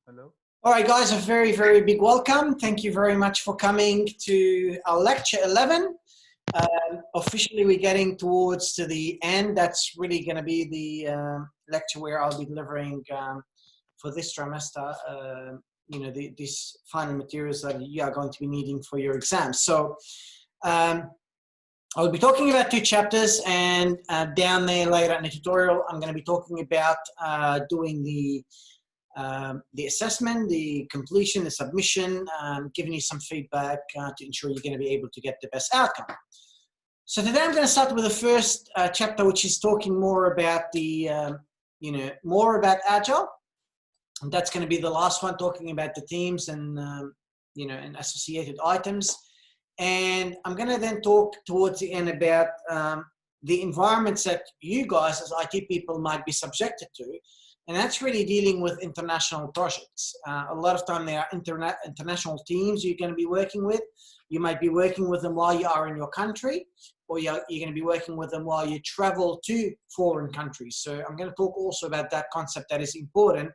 Hello. All right, guys, a very, very big welcome. Thank you very much for coming to our lecture 11. Officially, we're getting towards to the end. That's really going to be the lecture where I'll be delivering for this trimester, these final materials that you are going to be needing for your exams. So I'll be talking about two chapters, and down there later in the tutorial, I'm going to be talking about doing the assessment, the completion, the submission, giving you some feedback to ensure you're going to be able to get the best outcome. So today I'm going to start with the first chapter, which is talking more about the, more about Agile. And that's going to be the last one, talking about the teams and, and associated items. And I'm going to then talk towards the end about the environments that you guys as IT people might be subjected to. And that's really dealing with international projects. A lot of time there are international teams you're going to be working with. You might be working with them while you are in your country, or you're going to be working with them while you travel to foreign countries. So I'm going to talk also about that concept that is important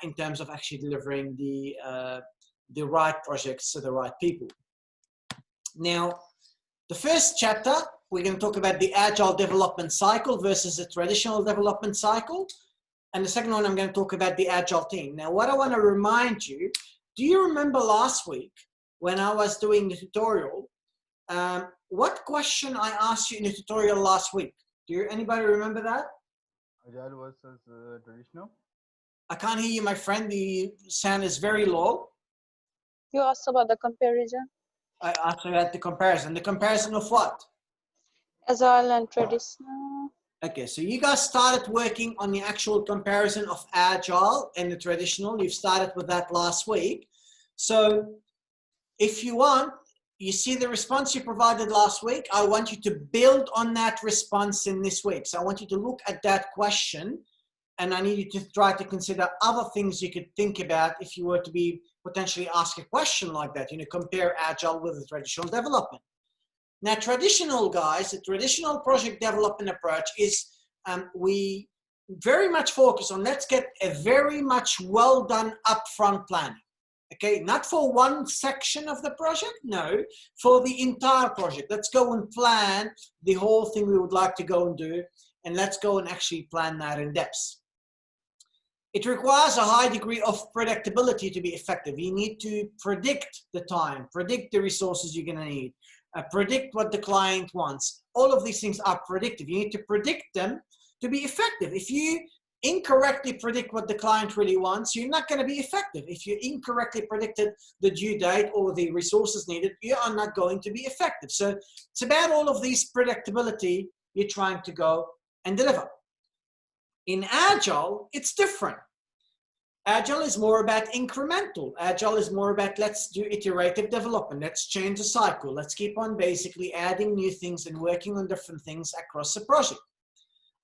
in terms of actually delivering the right projects to the right people. Now, the first chapter, we're going to talk about the agile development cycle versus the traditional development cycle. And the second one, I'm going to talk about the agile team. Now, what I want to remind you, do you remember last week when I was doing the tutorial, what question I asked you in the tutorial last week? Anybody remember that? Agile versus traditional. I can't hear you, my friend. The sound is very low. You asked about the comparison. I asked about the comparison. The comparison of what? Agile and traditional. Okay, so you guys started working on the actual comparison of Agile and the traditional. You've started with that last week. So if you want, you see the response you provided last week. I want you to build on that response in this week. So I want you to look at that question, and I need you to try to consider other things you could think about if you were to be potentially asked a question like that, compare Agile with the traditional development. Now, traditional guys, the traditional project development approach is we very much focus on let's get a very much well done upfront planning. Okay, not for one section of the project, no, for the entire project. Let's go and plan the whole thing we would like to go and do, and let's go and actually plan that in depth. It requires a high degree of predictability to be effective. You need to predict the time, predict the resources you're going to need. Predict what the client wants. All of these things are predictive. You need to predict them to be effective. If you incorrectly predict what the client really wants, you're not going to be effective. If you incorrectly predicted the due date or the resources needed, you are not going to be effective. So it's about all of these predictability you're trying to go and deliver. In Agile, it's different. Agile is more about incremental. Agile is more about let's do iterative development. Let's change the cycle. Let's keep on basically adding new things and working on different things across the project.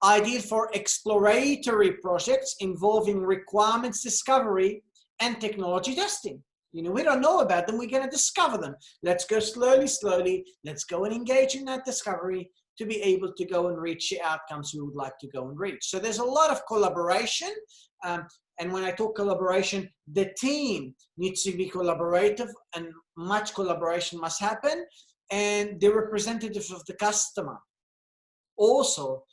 Ideal for exploratory projects involving requirements discovery and technology testing. We don't know about them. We're going to discover them. Let's go slowly. Let's go and engage in that discovery to be able to go and reach the outcomes we would like to go and reach. So there's a lot of collaboration. And when I talk collaboration, the team needs to be collaborative and much collaboration must happen. And the representatives of the customer also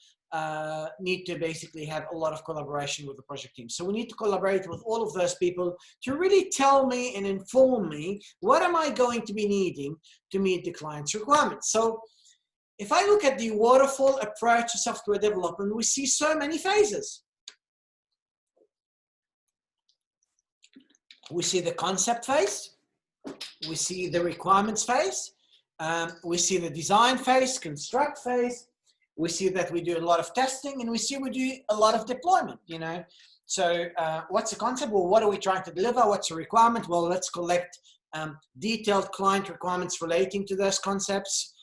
need to basically have a lot of collaboration with the project team. So we need to collaborate with all of those people to really tell me and inform me what am I going to be needing to meet the client's requirements. So if I look at the waterfall approach to software development, we see so many phases. We see the concept phase, we see the requirements phase, we see the design phase, construct phase, we see that we do a lot of testing, and we see we do a lot of deployment, So what's the concept? Well, what are we trying to deliver? What's the requirement? Well, let's collect detailed client requirements relating to those concepts.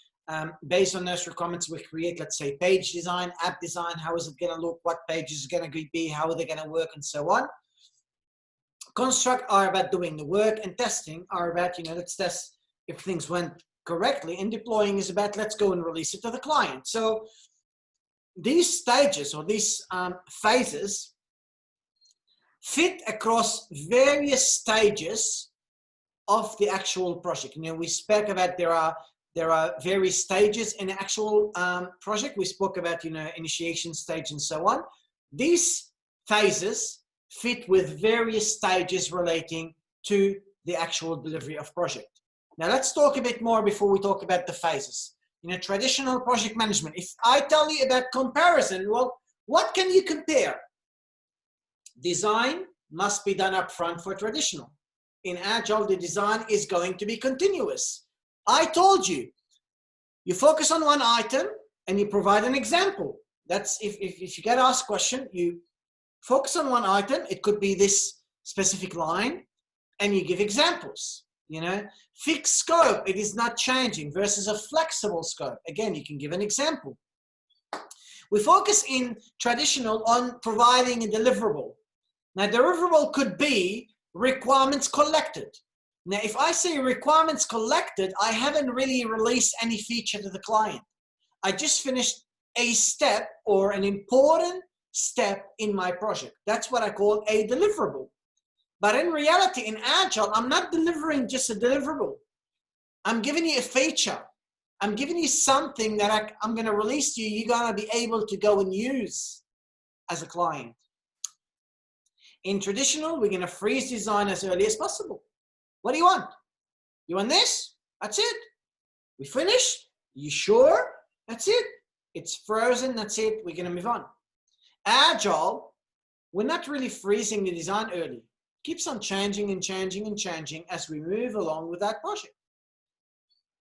Based on those requirements, we create, let's say, page design, app design. How is it going to look? What page is going to be? How are they going to work? And so on. Construct are about doing the work, and testing are about, let's test if things went correctly. And deploying is about, let's go and release it to the client. So these stages or these phases fit across various stages of the actual project. You know, we spoke about there are various stages in the actual project. We spoke about, you know, initiation stage and so on. These phases fit with various stages relating to the actual delivery of project. Now let's talk a bit more before we talk about the phases. You know, traditional project management. If I tell you about comparison, well, what can you compare? Design must be done up front for traditional. In Agile, the design is going to be continuous. I told you, you focus on one item and you provide an example. That's if you get asked a question, you focus on one item. It could be this specific line and you give examples. You know, fixed scope, it is not changing versus a flexible scope. Again, you can give an example. We focus in traditional on providing a deliverable. Now, deliverable could be requirements collected. Now, if I say requirements collected, I haven't really released any feature to the client. I just finished a step or an important step in my project. That's what I call a deliverable. But in reality, in Agile, I'm not delivering just a deliverable. I'm giving you a feature. I'm giving you something that I'm going to release to you. You're going to be able to go and use as a client. In traditional, we're going to freeze design as early as possible. What do you want? You want this? That's it. We finished? You sure? That's it. It's frozen. That's it. We're going to move on. Agile, we're not really freezing the design early. Keeps on changing and changing and changing as we move along with that project.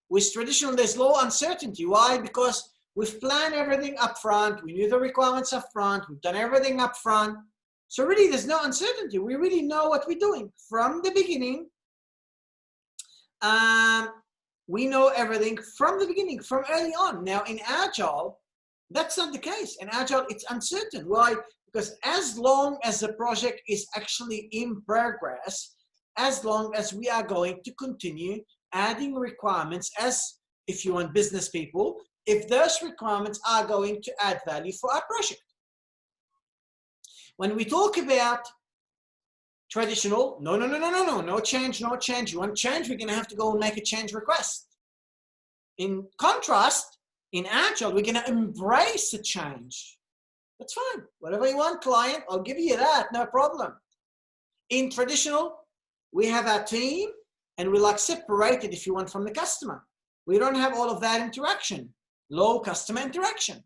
With traditional, there's low uncertainty. Why? Because we've planned everything up front. We knew the requirements up front. We've done everything up front. So really, there's no uncertainty. We really know what we're doing from the beginning. We know everything from the beginning, from early on. Now, in Agile, that's not the case. In Agile, it's uncertain. Why? Because as long as the project is actually in progress, as long as we are going to continue adding requirements, as if you want business people, if those requirements are going to add value for our project. When we talk about traditional, no change, no change. You want change, we're going to have to go and make a change request. In contrast, in Agile, we're going to embrace the change. That's fine. Whatever you want, client, I'll give you that, no problem. In traditional, we have our team and we're like separated, if you want, from the customer. We don't have all of that interaction, low customer interaction.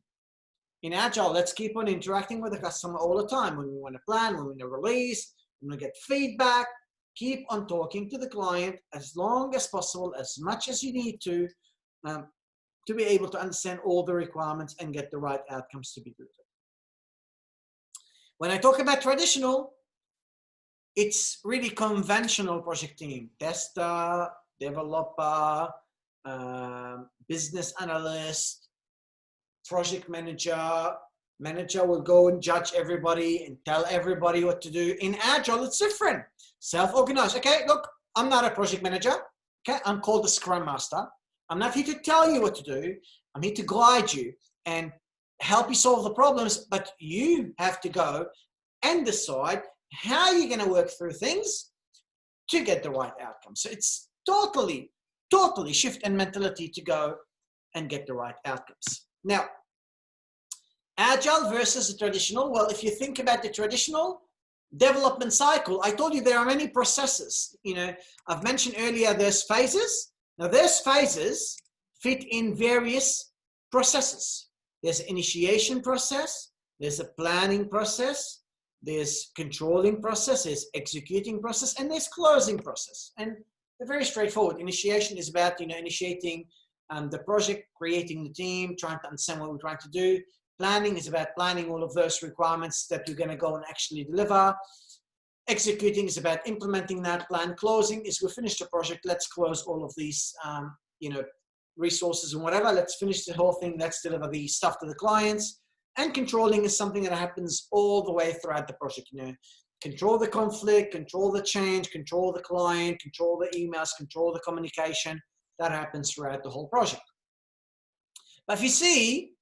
In Agile, let's keep on interacting with the customer all the time. When we want to plan, when we want to release, when we get feedback, keep on talking to the client as long as possible, as much as you need to be able to understand all the requirements and get the right outcomes to be delivered. When I talk about traditional, it's really conventional project team, tester, developer, business analyst, project manager. Manager will go and judge everybody and tell everybody what to do. In Agile, it's different. Self-organized. Okay, look, I'm not a project manager. Okay, I'm called the Scrum Master. I'm not here to tell you what to do. I'm here to guide you and help you solve the problems, but you have to go and decide how you're going to work through things to get the right outcome. So it's totally shift in mentality to go and get the right outcomes. Now, Agile versus the traditional. Well, if you think about the traditional development cycle, I told you there are many processes. You know, I've mentioned earlier there's phases. Now, those phases fit in various processes. There's an initiation process, there's a planning process, there's controlling process, there's executing process, and there's closing process. And they're very straightforward. Initiation is about, you know, initiating the project, creating the team, trying to understand what we're trying to do. Planning is about planning all of those requirements that you're going to go and actually deliver. Executing is about implementing that plan. Closing is we finished the project. Let's close all of these, you know, resources and whatever. Let's finish the whole thing. Let's deliver the stuff to the clients. And controlling is something that happens all the way throughout the project. You know, control the conflict, control the change, control the client, control the emails, control the communication. That happens throughout the whole project. But if you see,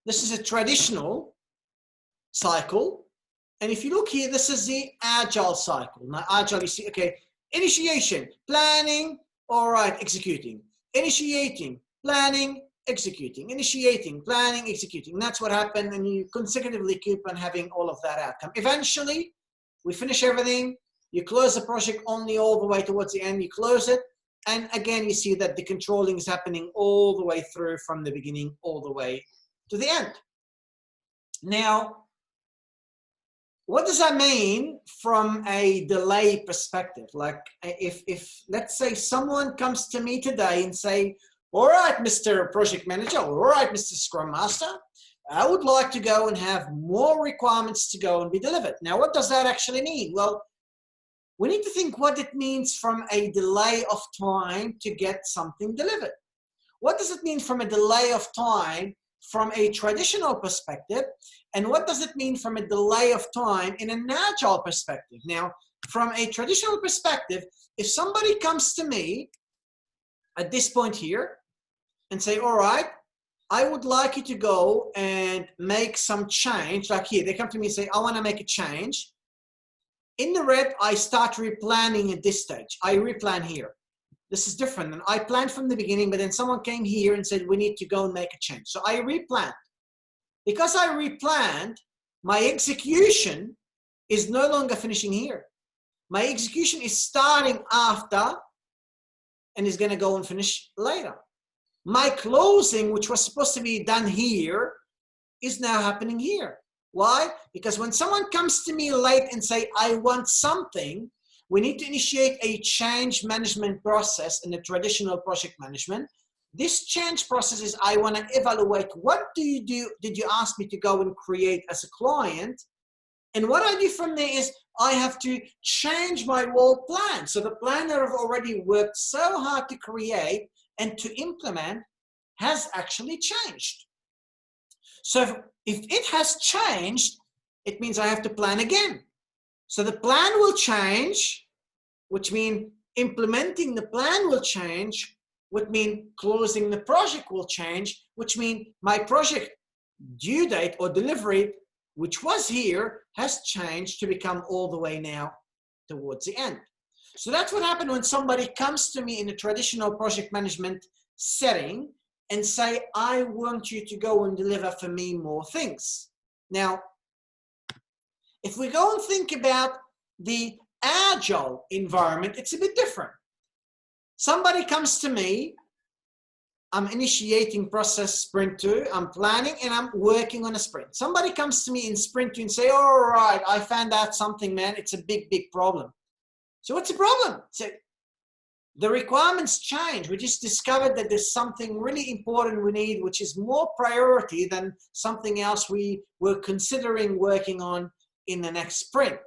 this is a traditional cycle, And if you look here, this is the agile cycle. Now, agile, you see, okay, initiation, planning, all right, executing. Initiating, planning, executing. Initiating, planning, executing. And that's what happened, and you consecutively keep on having all of that outcome. Eventually, we finish everything. You close the project only all the way towards the end. You close it. And again, you see that the controlling is happening all the way through from the beginning all the way to the end. Now, what does that mean from a delay perspective? Like if let's say someone comes to me today and say, all right, Mr. Project Manager, all right, Mr. Scrum Master, I would like to go and have more requirements to go and be delivered. Now, what does that actually mean? Well, we need to think what it means from a delay of time to get something delivered. What does it mean from a delay of time from a traditional perspective? And what does it mean from a delay of time in an agile perspective? Now, from a traditional perspective, if somebody comes to me at this point here and say, all right, I would like you to go and make some change, like here, they come to me and say, I want to make a change. In the red, I start replanning at this stage. I replan here. This is different. And I planned from the beginning, but then someone came here and said, we need to go and make a change. So I replanned. Because I replanned, my execution is no longer finishing here. My execution is starting after and is going to go and finish later. My closing, which was supposed to be done here, is now happening here. Why? Because when someone comes to me late and say, I want something, we need to initiate a change management process in the traditional project management. This change process is, I want to evaluate what did you ask me to go and create as a client? And what I do from there is I have to change my whole plan. So the plan that I've already worked so hard to create and to implement has actually changed. So if it has changed, it means I have to plan again. So the plan will change, which means implementing the plan will change, which means closing the project will change, which means my project due date or delivery, which was here, has changed to become all the way now towards the end. So that's what happened when somebody comes to me in a traditional project management setting and say, I want you to go and deliver for me more things. Now, if we go and think about the agile environment, it's a bit different. Somebody comes to me, I'm initiating process sprint 2, I'm planning and I'm working on a sprint. Somebody comes to me in sprint 2 and say, all right, I found out something, man, it's a big, big problem. So what's the problem? So the requirements change. We just discovered that there's something really important we need, which is more priority than something else we were considering working on in the next sprint.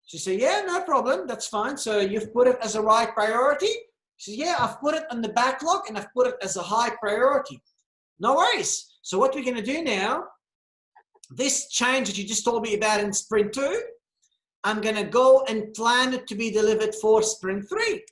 So you say, yeah, no problem, that's fine. So you've put it as a right priority? She says, yeah, I've put it on the backlog and I've put it as a high priority. No worries. So what we're going to do now, this change that you just told me about in sprint 2, I'm going to go and plan it to be delivered for sprint 3.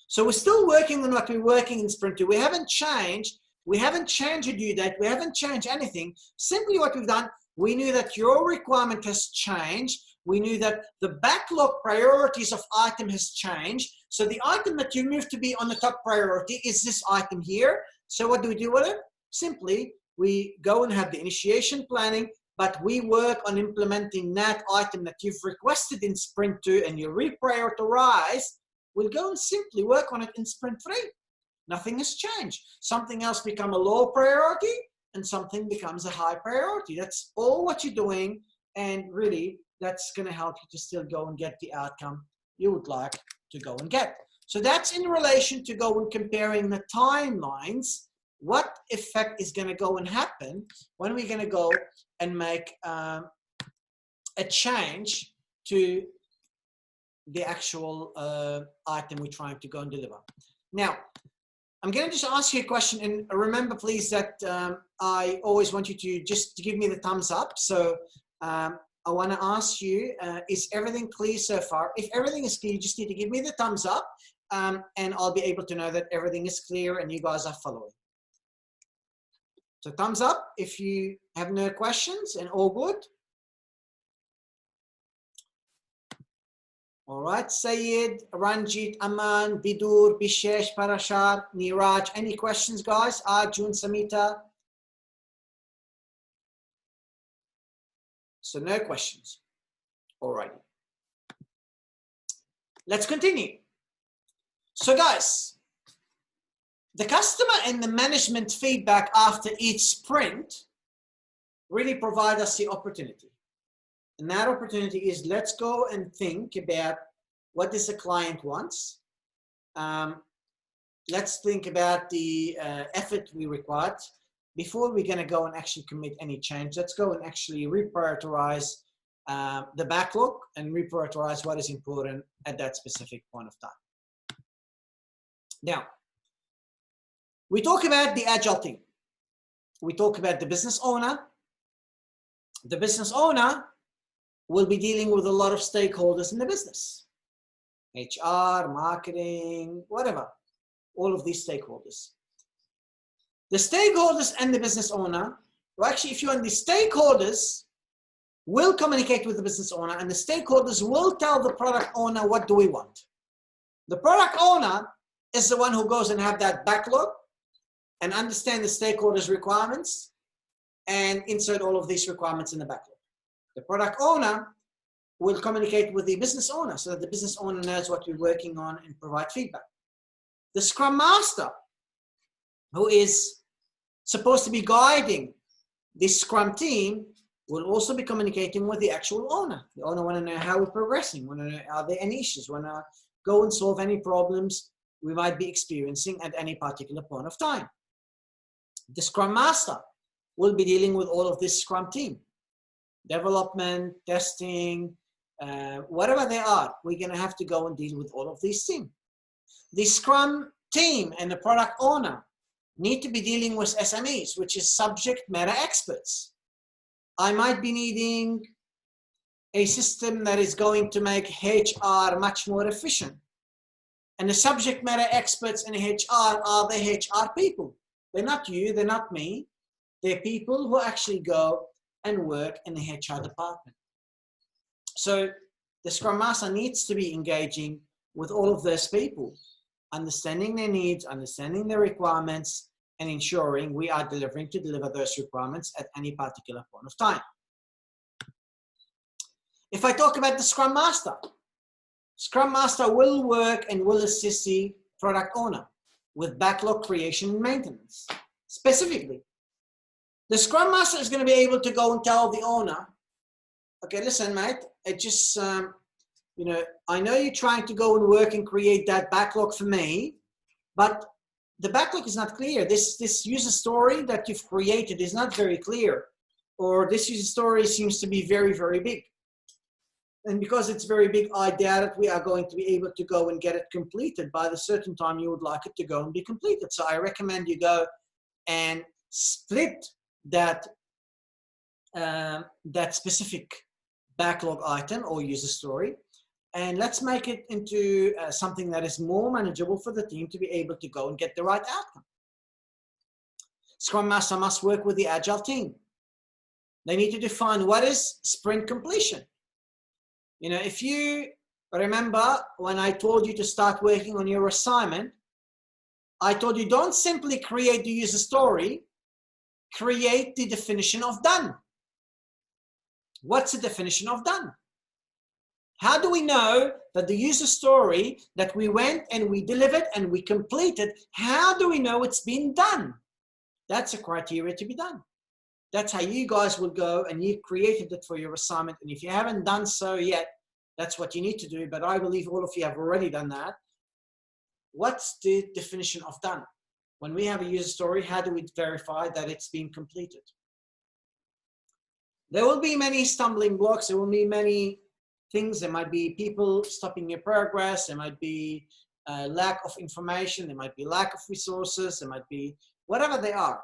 So we're still working on what we're working in sprint 2. We haven't changed. We haven't changed a due date. We haven't changed anything. Simply what we've done, we knew that your requirement has changed. We knew that the backlog priorities of item has changed. So the item that you moved to be on the top priority is this item here. So what do we do with it? Simply, we go and have the initiation planning, but we work on implementing that item that you've requested in sprint 2 and you reprioritize. We'll go and simply work on it in sprint 3. Nothing has changed. Something else become a low priority and something becomes a high priority. That's all what you're doing. And really, that's going to help you to still go and get the outcome you would like to go and get. So that's in relation to go and comparing the timelines. What effect is going to go and happen when we're going to go and make a change to the actual item we're trying to go and deliver. Now, I'm going to just ask you a question, and remember, please, that I always want you to just give me the thumbs up. So I want to ask you, is everything clear so far? If everything is clear, you just need to give me the thumbs up, and I'll be able to know that everything is clear and you guys are following. So thumbs up if you have no questions and all good. All right, Sayed, Ranjit, Aman, Bidur, Bishesh, Parashar, Niraj. Any questions, guys? Arjun, Samita? So no questions. All right. Let's continue. So guys, the customer and the management feedback after each sprint really provide us the opportunity. And that opportunity is, let's go and think about what does the client wants. Let's think about the effort we required before we're going to go and actually commit any change. Let's go and actually reprioritize the backlog and reprioritize what is important at that specific point of time. Now, we talk about the agile team. We talk about the business owner. The business owner will be dealing with a lot of stakeholders in the business. HR, marketing, whatever. All of these stakeholders. The stakeholders and the business owner, well, actually, if you're on the stakeholders, will communicate with the business owner, and the stakeholders will tell the product owner, what do we want? The product owner is the one who goes and have that backlog and understand the stakeholders' requirements and insert all of these requirements in the backlog. The product owner will communicate with the business owner so that the business owner knows what we're working on and provide feedback. The Scrum Master, who is supposed to be guiding this Scrum team, will also be communicating with the actual owner. The owner want to know how we're progressing, want to know are there any issues, want to go and solve any problems we might be experiencing at any particular point of time. The Scrum Master will be dealing with all of this Scrum team. Development, testing, whatever they are, we're going to have to go and deal with all of these things. The Scrum team and the product owner need to be dealing with SMEs, which is subject matter experts. I might be needing a system that is going to make HR much more efficient. And the subject matter experts in HR are the HR people. They're not you, they're not me. They're people who actually go and work in the HR department. So the Scrum Master needs to be engaging with all of those people, understanding their needs, understanding their requirements, and ensuring we are delivering to deliver those requirements at any particular point of time. If I talk about the Scrum Master will work and will assist the product owner with backlog creation and maintenance. Specifically, the Scrum Master is going to be able to go and tell the owner, okay, listen, mate, it just, you know, I know you're trying to go and work and create that backlog for me, but the backlog is not clear. This user story that you've created is not very clear, or this user story seems to be very, very big. And because it's very big, I doubt that we are going to be able to go and get it completed by the certain time you would like it to go and be completed. So I recommend you go and split that, that specific backlog item or user story, and let's make it into something that is more manageable for the team to be able to go and get the right outcome. Scrum Master must work with the Agile team. They need to define what is sprint completion. You know, if you remember when I told you to start working on your assignment, I told you don't simply create the user story, create the definition of done. What's the definition of done? How do we know that the user story that we went and we delivered and we completed, how do we know it's been done? That's a criteria to be done. That's how you guys will go and you created it for your assignment. And if you haven't done so yet, that's what you need to do. But I believe all of you have already done that. What's the definition of done? When we have a user story, how do we verify that it's been completed? There will be many stumbling blocks. There will be many things. There might be people stopping your progress. There might be lack of information. There might be lack of resources. There might be whatever they are.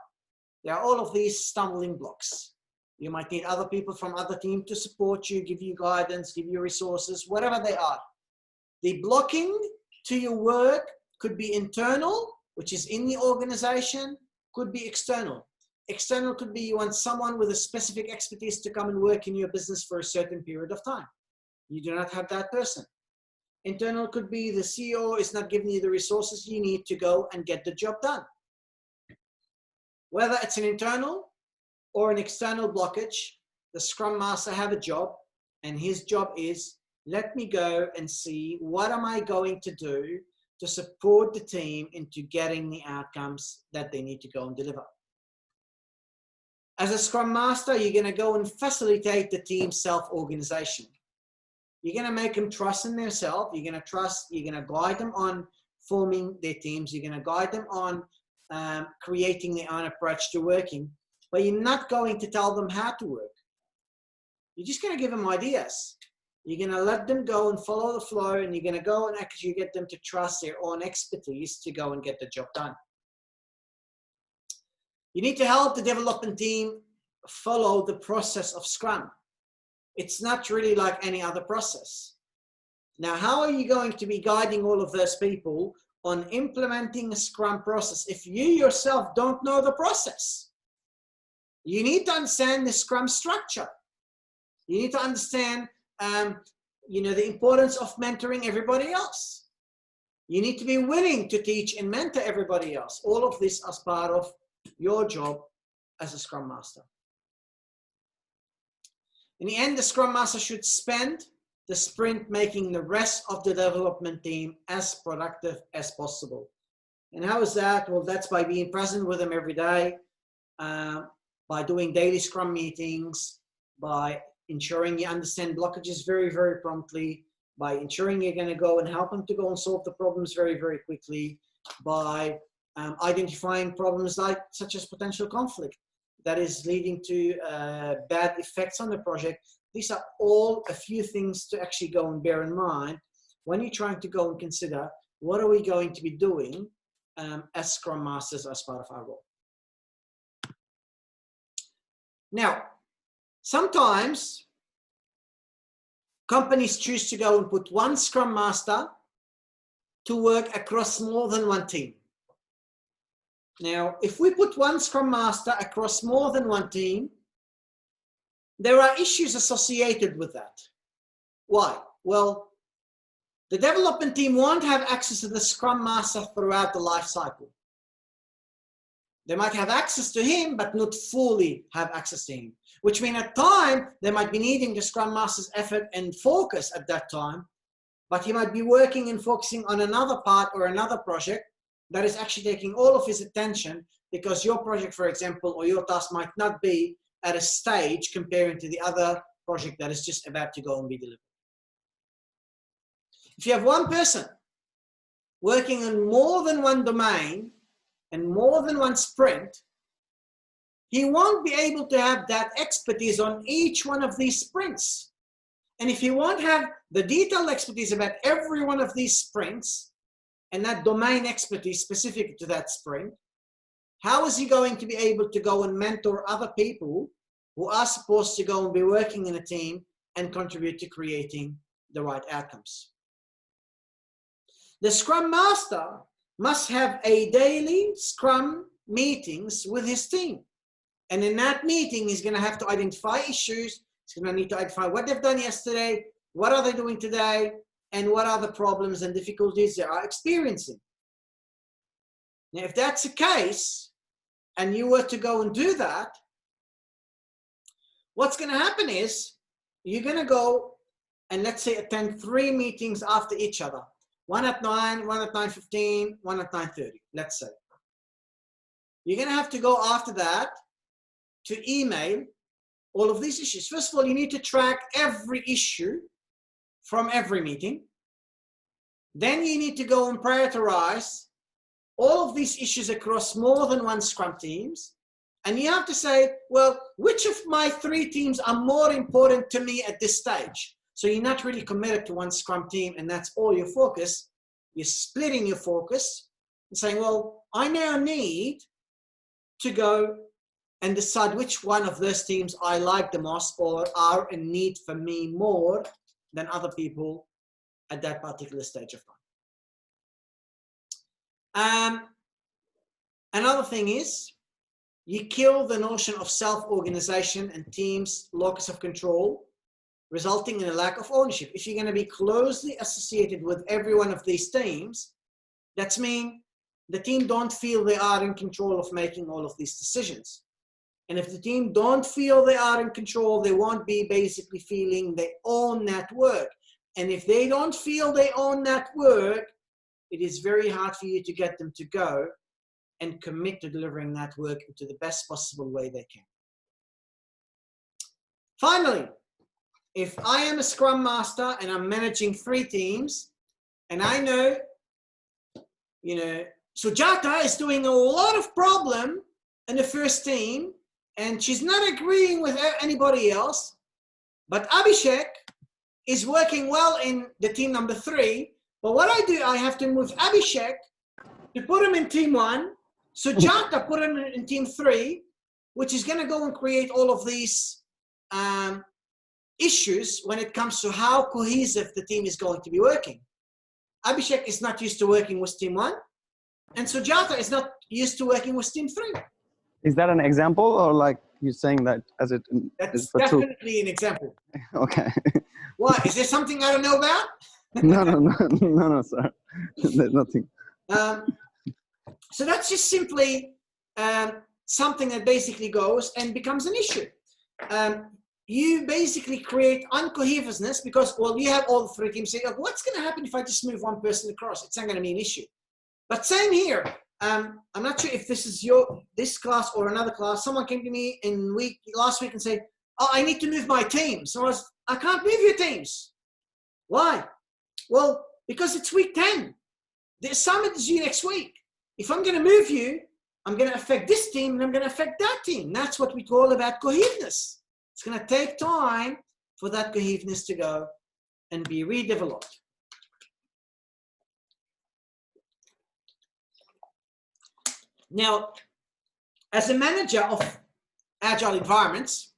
There are all of these stumbling blocks. You might need other people from other teams to support you, give you guidance, give you resources, whatever they are. The blocking to your work could be internal, which is in the organization, could be external. External could be you want someone with a specific expertise to come and work in your business for a certain period of time. You do not have that person. Internal could be the CEO is not giving you the resources you need to go and get the job done. Whether it's an internal or an external blockage, the Scrum Master have a job, and his job is, let me go and see what am I going to do to support the team into getting the outcomes that they need to go and deliver. As a Scrum Master, you're going to go and facilitate the team's self-organization. You're going to make them trust in themselves. You're going to guide them on forming their teams. You're going to guide them on creating their own approach to working, but you're not going to tell them how to work. You're just going to give them ideas. You're going to let them go and follow the flow, and you're going to go and actually get them to trust their own expertise to go and get the job done. You need to help the development team follow the process of Scrum. It's not really like any other process. Now, how are you going to be guiding all of those people on implementing a Scrum process if you yourself don't know the process? You need to understand the Scrum structure. You need to understand the importance of mentoring everybody else. You need to be willing to teach and mentor everybody else. All of this as part of your job as a Scrum Master. In the end, the Scrum Master should spend the sprint making the rest of the development team as productive as possible. And how is that? Well, that's by being present with them every day, by doing daily Scrum meetings, by ensuring you understand blockages very, very promptly, by ensuring you're going to go and help them to go and solve the problems very, very quickly, by identifying problems such as potential conflict that is leading to bad effects on the project. These are all a few things to actually go and bear in mind when you're trying to go and consider what are we going to be doing as Scrum Masters as part of our role. Now, sometimes companies choose to go and put one Scrum Master to work across more than one team. Now, if we put one Scrum Master across more than one team, there are issues associated with that. Why? Well, the development team won't have access to the Scrum Master throughout the life cycle. They might have access to him, but not fully have access to him, which means at time, they might be needing the Scrum Master's effort and focus at that time, but he might be working and focusing on another part or another project that is actually taking all of his attention, because your project, for example, or your task might not be at a stage comparing to the other project that is just about to go and be delivered. If you have one person working on more than one domain and more than one sprint, he won't be able to have that expertise on each one of these sprints. And if he won't have the detailed expertise about every one of these sprints and that domain expertise specific to that sprint, how is he going to be able to go and mentor other people who are supposed to go and be working in a team and contribute to creating the right outcomes? The Scrum Master must have a daily Scrum meetings with his team. And in that meeting, he's going to have to identify issues. He's going to need to identify what they've done yesterday, what are they doing today, and what are the problems and difficulties they are experiencing. Now, if that's the case, and you were to go and do that, what's going to happen is you're going to go and, let's say, attend 3 meetings after each other. One at 9, one at 9:15, one at 9:30, let's say. You're going to have to go after that to email all of these issues. First of all, you need to track every issue from every meeting. Then you need to go and prioritize all of these issues across more than one Scrum teams. And you have to say, well, which of my 3 teams are more important to me at this stage? So you're not really committed to one Scrum team and that's all your focus. You're splitting your focus and saying, well, I now need to go and decide which one of those teams I like the most or are in need for me more than other people at that particular stage of time. Another thing is, you kill the notion of self-organization and teams, locus of control, resulting in a lack of ownership. If you're going to be closely associated with every one of these teams, that's mean the team don't feel they are in control of making all of these decisions. And if the team don't feel they are in control, they won't be basically feeling they own that work. And if they don't feel they own that work, it is very hard for you to get them to go and commit to delivering that work into the best possible way they can. Finally, if I am a Scrum Master and I'm managing 3 teams, and I know, Sujata is doing a lot of problem in the first team, and she's not agreeing with anybody else, but Abhishek is working well in the team number 3. But what I do, I have to move Abhishek to put him in team 1, Sujata put him in team 3, which is going to go and create all of these issues when it comes to how cohesive the team is going to be working. Abhishek is not used to working with team 1, and Sujata is not used to working with team 3. Is that an example, or like you're saying that as it That's is for definitely an example. Okay. What? Is there something I don't know about? No, sir. There's nothing. So that's just simply something that basically goes and becomes an issue. You basically create uncohesiveness because, well, you have all the 3 teams saying, oh, what's going to happen if I just move one person across? It's not going to be an issue. But same here. I'm not sure if this is this class or another class. Someone came to me last week and said, oh, I need to move my team. So I can't move your teams. Why? Well, because it's week 10. The assignment is due next week. If I'm going to move you, I'm going to affect this team and I'm going to affect that team. That's what we call about cohesiveness. It's going to take time for that cohesiveness to go and be redeveloped. Now, as a manager of agile environments,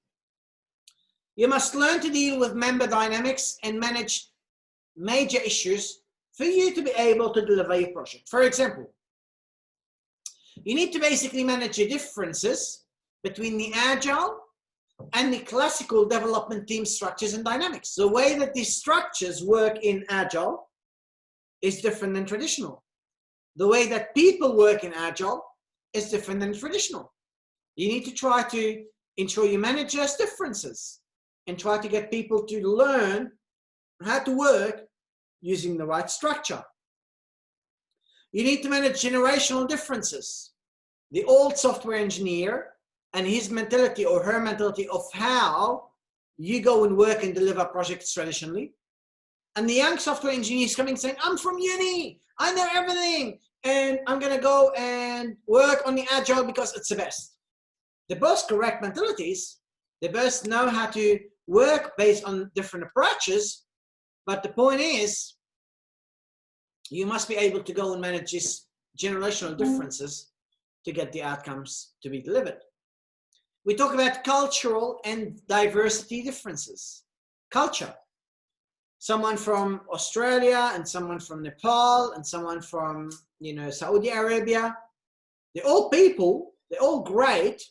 you must learn to deal with member dynamics and manage major issues for you to be able to deliver your project. For example, you need to basically manage your differences between the agile and the classical development team structures and dynamics. The way that these structures work in agile is different than traditional. The way that people work in agile is different than traditional. You need to try to ensure you manage those differences and try to get people to learn how to work using the right structure. You need to manage generational differences. The old software engineer and his mentality or her mentality of how you go and work and deliver projects traditionally. And the young software engineer is coming saying, I'm from uni, I know everything, and I'm going to go and work on the agile because it's the best. They're both correct mentalities. They both know how to work based on different approaches. But the point is, you must be able to go and manage these generational differences to get the outcomes to be delivered. We talk about cultural and diversity differences. Culture. Someone from Australia and someone from Nepal and someone from, Saudi Arabia. They're all people, they're all great,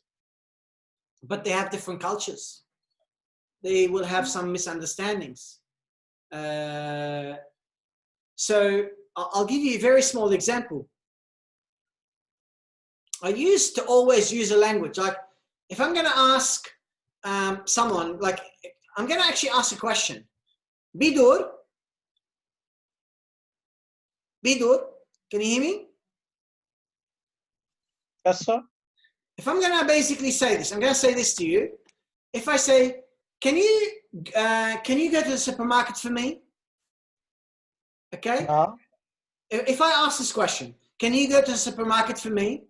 but they have different cultures. They will have some misunderstandings. So I'll give you a very small example. I used to always use a language, like if I'm going to ask someone, like I'm going to actually ask a question. Bidur, can you hear me? Yes, sir. If I'm going to basically say this, I'm going to say this to you. If I say, can you go to the supermarket for me? Okay. No. If I ask this question, can you go to the supermarket for me?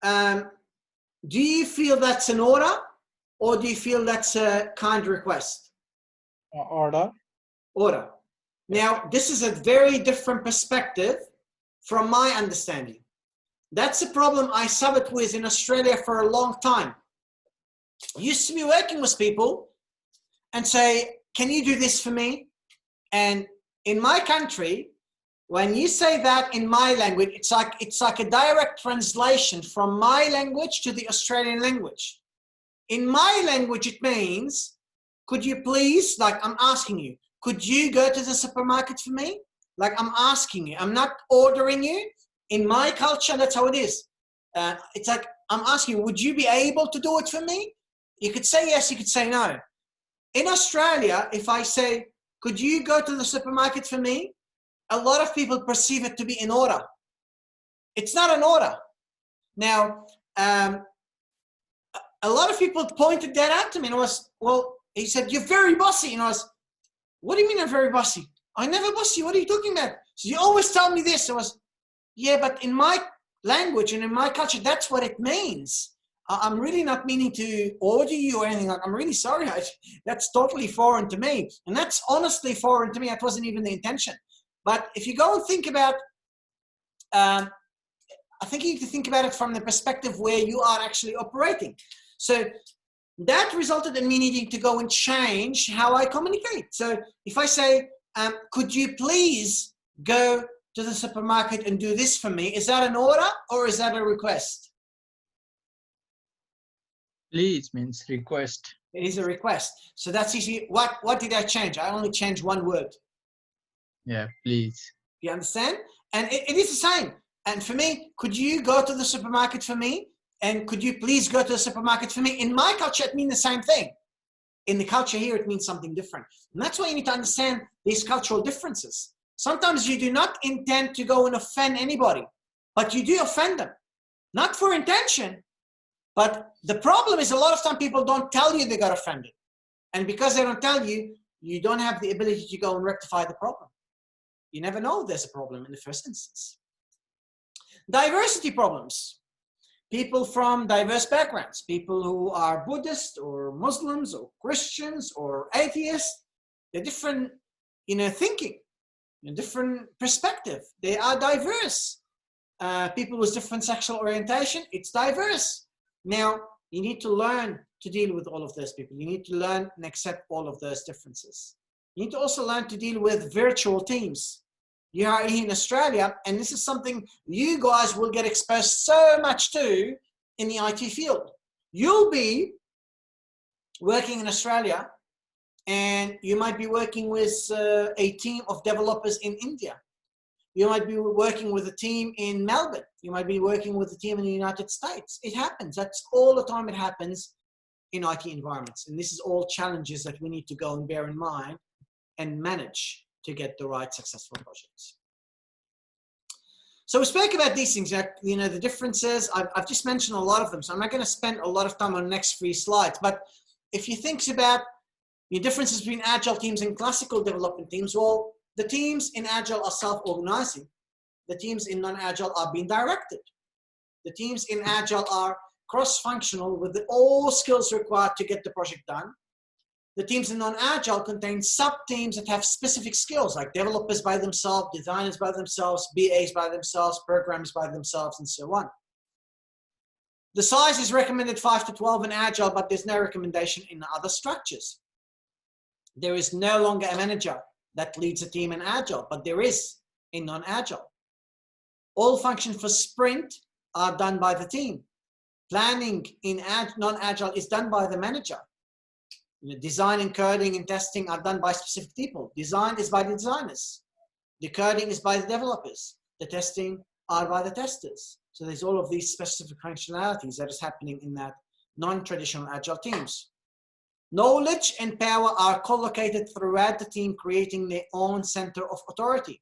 Do you feel that's an order, or do you feel that's a kind request? Order. Order. Now, this is a very different perspective from my understanding. That's a problem I suffered with in Australia for a long time. I used to be working with people and say, can you do this for me? And in my country, when you say that in my language, it's like a direct translation from my language to the Australian language. In my language, it means, could you please, like I'm asking you, could you go to the supermarket for me? Like I'm asking you, I'm not ordering you. In my culture, that's how it is. It's like I'm asking you, would you be able to do it for me? You could say yes, you could say no. In Australia, if I say, could you go to the supermarket for me? A lot of people perceive it to be an order. It's not an order. Now, a lot of people pointed that out to me and I was, well, he said, you're very bossy. And I was, what do you mean I'm very bossy? I never boss you. What are you talking about? So you always tell me this. I was, yeah, but in my language and in my culture, that's what it means. I'm really not meaning to order you or anything. I'm really sorry. That's totally foreign to me. And that's honestly foreign to me. That wasn't even the intention. But if you go and think about, I think you need to think about it from the perspective where you are actually operating. So that resulted in me needing to go and change how I communicate. So if I say, could you please go to the supermarket and do this for me? Is that an order or is that a request? Please means request. It is a request. So that's easy. What did I change? I only changed one word. Yeah, please. You understand? And it is the same. And for me, could you go to the supermarket for me? And could you please go to the supermarket for me? In my culture, it means the same thing. In the culture here, it means something different. And that's why you need to understand these cultural differences. Sometimes you do not intend to go and offend anybody, but you do offend them. Not for intention, but the problem is a lot of time people don't tell you they got offended. And because they don't tell you, you don't have the ability to go and rectify the problem. You never know there's a problem in the first instance. Diversity problems. People from diverse backgrounds, people who are Buddhist or Muslims or Christians or atheists, they're different, thinking, different perspective. They are diverse. People with different sexual orientation, it's diverse. Now, you need to learn to deal with all of those people. You need to learn and accept all of those differences. You need to also learn to deal with virtual teams. You are here in Australia, and this is something you guys will get exposed so much to in the IT field. You'll be working in Australia, and you might be working with a team of developers in India. You might be working with a team in Melbourne. You might be working with a team in the United States. It happens. That's all the time it happens in IT environments. And this is all challenges that we need to go and bear in mind and manage to get the right successful projects. So we spoke about these things, the differences. I've just mentioned a lot of them, so I'm not going to spend a lot of time on the next 3 slides. But if you think about the differences between agile teams and classical development teams, well, the teams in agile are self-organizing. The teams in non-agile are being directed. The teams in agile are cross-functional with all skills required to get the project done. The teams in non-agile contain sub-teams that have specific skills, like developers by themselves, designers by themselves, BAs by themselves, programmers by themselves, and so on. The size is recommended 5 to 12 in agile, but there's no recommendation in other structures. There is no longer a manager that leads a team in agile, but there is in non-agile. All functions for sprint are done by the team. Planning in non-agile is done by the manager. Design and coding and testing are done by specific people. Design is by the designers. The coding is by the developers. The testing are by the testers. So there's all of these specific functionalities that is happening in that non-traditional agile teams. Knowledge and power are collocated throughout the team, creating their own center of authority.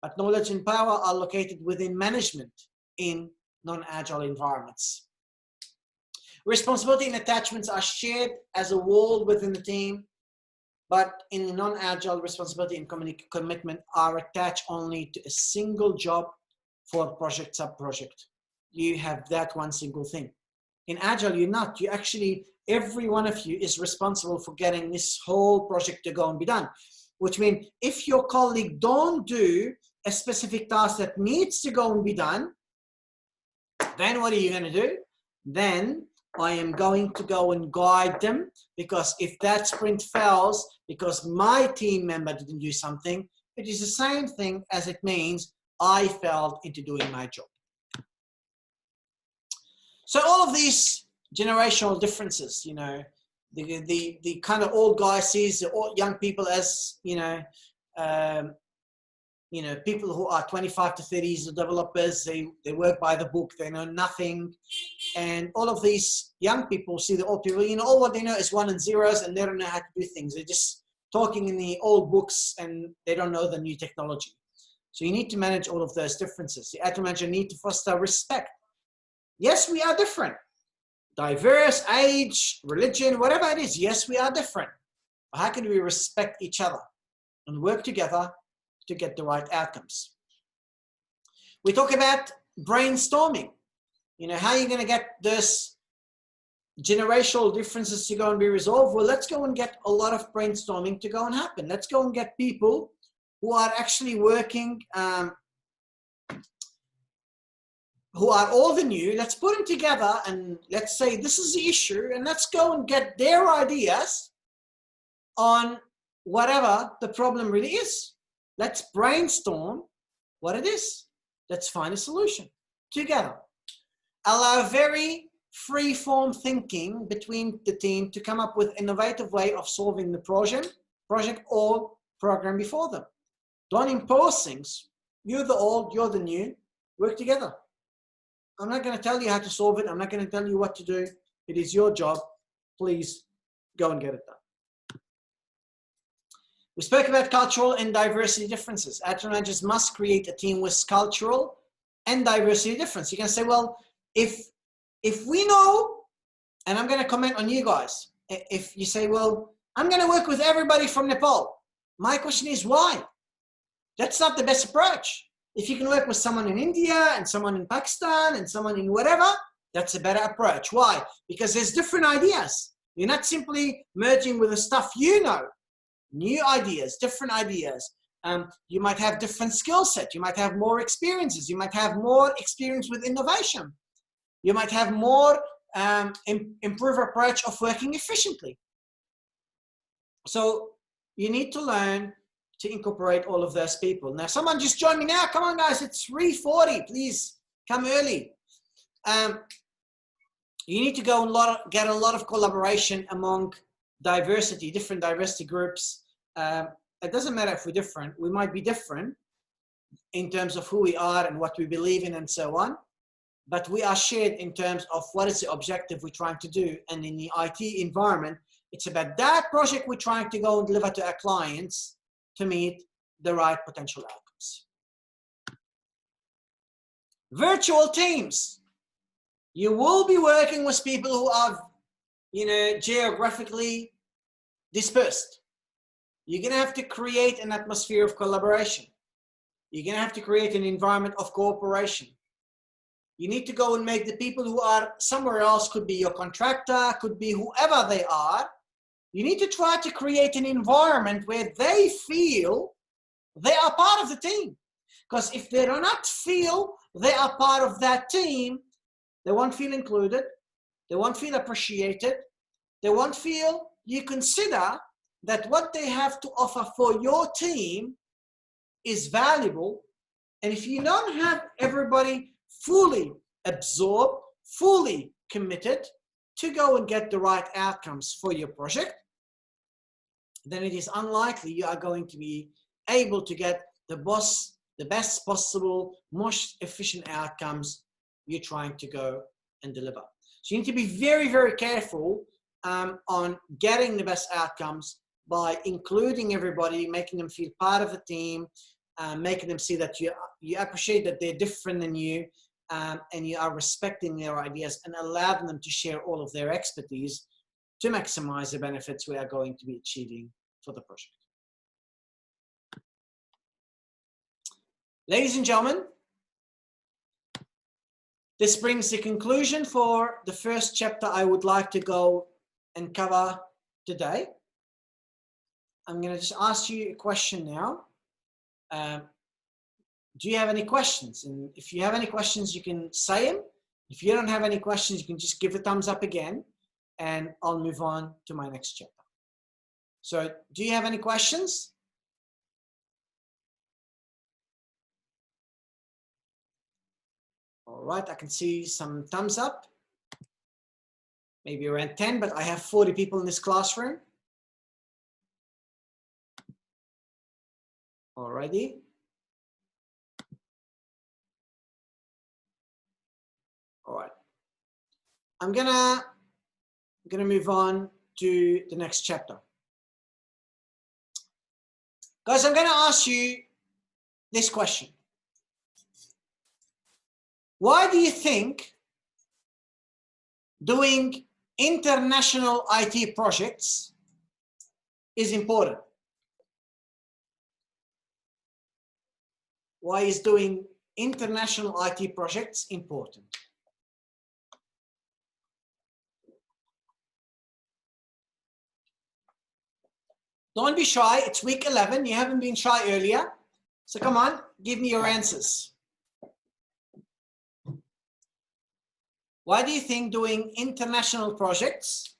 But knowledge and power are located within management in non-agile environments. Responsibility and attachments are shared as a wall within the team, but in non-agile, responsibility and commitment are attached only to a single job for project, sub-project. You have that one single thing. In agile, you're not. You actually, every one of you is responsible for getting this whole project to go and be done, which means if your colleague don't do a specific task that needs to go and be done, then what are you going to do? Then I am going to go and guide them, because if that sprint fails because my team member didn't do something, it is the same thing as it means I failed into doing my job. So all of these generational differences, the kind of old guy sees the young people as, people who are 25 to 30s, the developers, they work by the book, they know nothing. And all of these young people see the old people, all what they know is one and zeros, and they don't know how to do things. They're just talking in the old books and they don't know the new technology. So you need to manage all of those differences. The agile manager need to foster respect. Yes, we are different. Diverse, age, religion, whatever it is. Yes, we are different. But how can we respect each other and work together to get the right outcomes? We talk about brainstorming. How are you going to get this generational differences to go and be resolved? Well, let's go and get a lot of brainstorming to go and happen. Let's go and get people who are actually working, who are old and new. Let's put them together and let's say this is the issue, and let's go and get their ideas on whatever the problem really is. Let's brainstorm what it is. Let's find a solution together. Allow very free-form thinking between the team to come up with innovative way of solving the project or program before them. Don't impose things. You're the old, you're the new. Work together. I'm not going to tell you how to solve it. I'm not going to tell you what to do. It is your job. Please go and get it done. We spoke about cultural and diversity differences. Agile managers must create a team with cultural and diversity difference. You can say, well, if we know, and I'm going to comment on you guys, if you say, well, I'm going to work with everybody from Nepal. My question is why? That's not the best approach. If you can work with someone in India and someone in Pakistan and someone in whatever, that's a better approach. Why? Because there's different ideas. You're not simply merging with the stuff you know. New ideas, different ideas. You might have different skill set. You might have more experiences. You might have more experience with innovation. You might have more improved approach of working efficiently. So you need to learn to incorporate all of those people. Now, someone just joined me now. Come on, guys. It's 3:40. Please come early. You need to go and get a lot of collaboration among different diversity groups. It doesn't matter if we're different. We might be different in terms of who we are and what we believe in and so on. But we are shared in terms of what is the objective we're trying to do. And in the IT environment, it's about that project we're trying to go and deliver to our clients to meet the right potential outcomes. Virtual teams. You will be working with people who are, geographically dispersed. You're going to have to create an atmosphere of collaboration. You're going to have to create an environment of cooperation. You need to go and make the people who are somewhere else, could be your contractor, could be whoever they are. You need to try to create an environment where they feel they are part of the team. Because if they do not feel they are part of that team, they won't feel included. They won't feel appreciated. They won't feel you consider that what they have to offer for your team is valuable. And if you don't have everybody fully absorbed, fully committed to go and get the right outcomes for your project, then it is unlikely you are going to be able to get the best possible, most efficient outcomes you're trying to go and deliver. So you need to be very, very careful on getting the best outcomes by including everybody, making them feel part of the team, making them see that you appreciate that they're different than you, and you are respecting their ideas and allowing them to share all of their expertise to maximize the benefits we are going to be achieving for the project. Ladies and gentlemen, this brings the conclusion for the first chapter I would like to go and cover today. I'm going to just ask you a question now. Do you have any questions? And if you have any questions, you can say them. If you don't have any questions, you can just give a thumbs up again, and I'll move on to my next chapter. So, do you have any questions? All right, I can see some thumbs up. maybe around 10, but I have 40 people in this classroom. Alrighty. All right. I'm gonna move on to the next chapter. Guys, I'm gonna ask you this question. Why do you think doing international IT projects is important? Why is doing international IT projects important? Don't be shy. It's week 11. You haven't been shy earlier. So come on, give me your answers. Why do you think doing international projects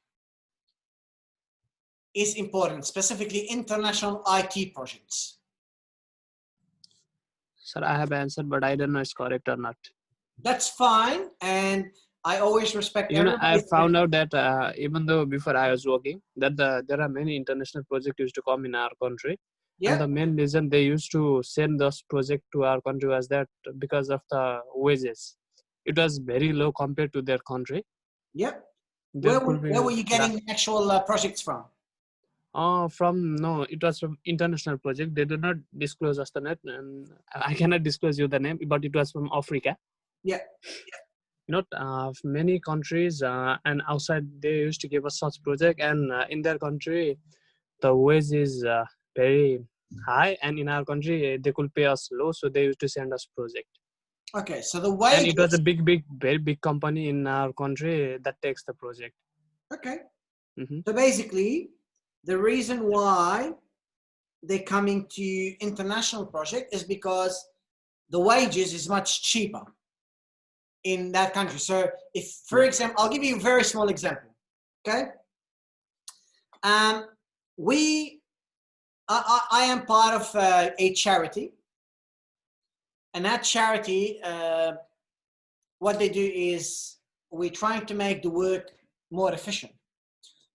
is important, specifically international IT projects? Sir, I have answered, but I don't know it's correct or not. That's fine. And I always respect You know, I everybody's found out that even though before I was working, that there are many international projects used to come in our country. Yeah. And the main reason they used to send those projects to our country was that because of the wages. It was very low compared to their country. Yep. There Where could be were you getting actual projects from? no, it was from international project. They did not disclose us the net, and I cannot disclose you the name, but it was from Africa. Yeah. Not many countries and outside they used to give us such project, and in their country the wage is very high, and in our country they could pay us low, so they used to send us project. Okay, so the And it was wages. a very big company in our country that takes the project. Okay. Mm-hmm. So basically, the reason why they're coming to international project is because the wages is much cheaper in that country. So if, for example, I'll give you a very small example. Okay. I am part of a charity, and that charity, what they do is we're trying to make the work more efficient.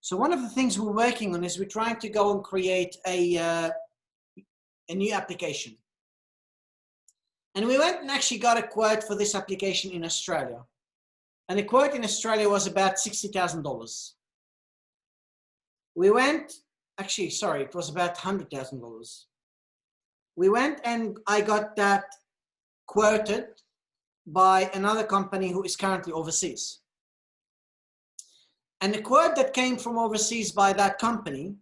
So one of the things we're working on is we're trying to go and create a new application. And we went and actually got a quote for this application in Australia. And the quote in Australia was about $60,000. We went, actually, sorry, it was about $100,000. We went and I got that quoted by another company who is currently overseas. And the quote that came from overseas by that company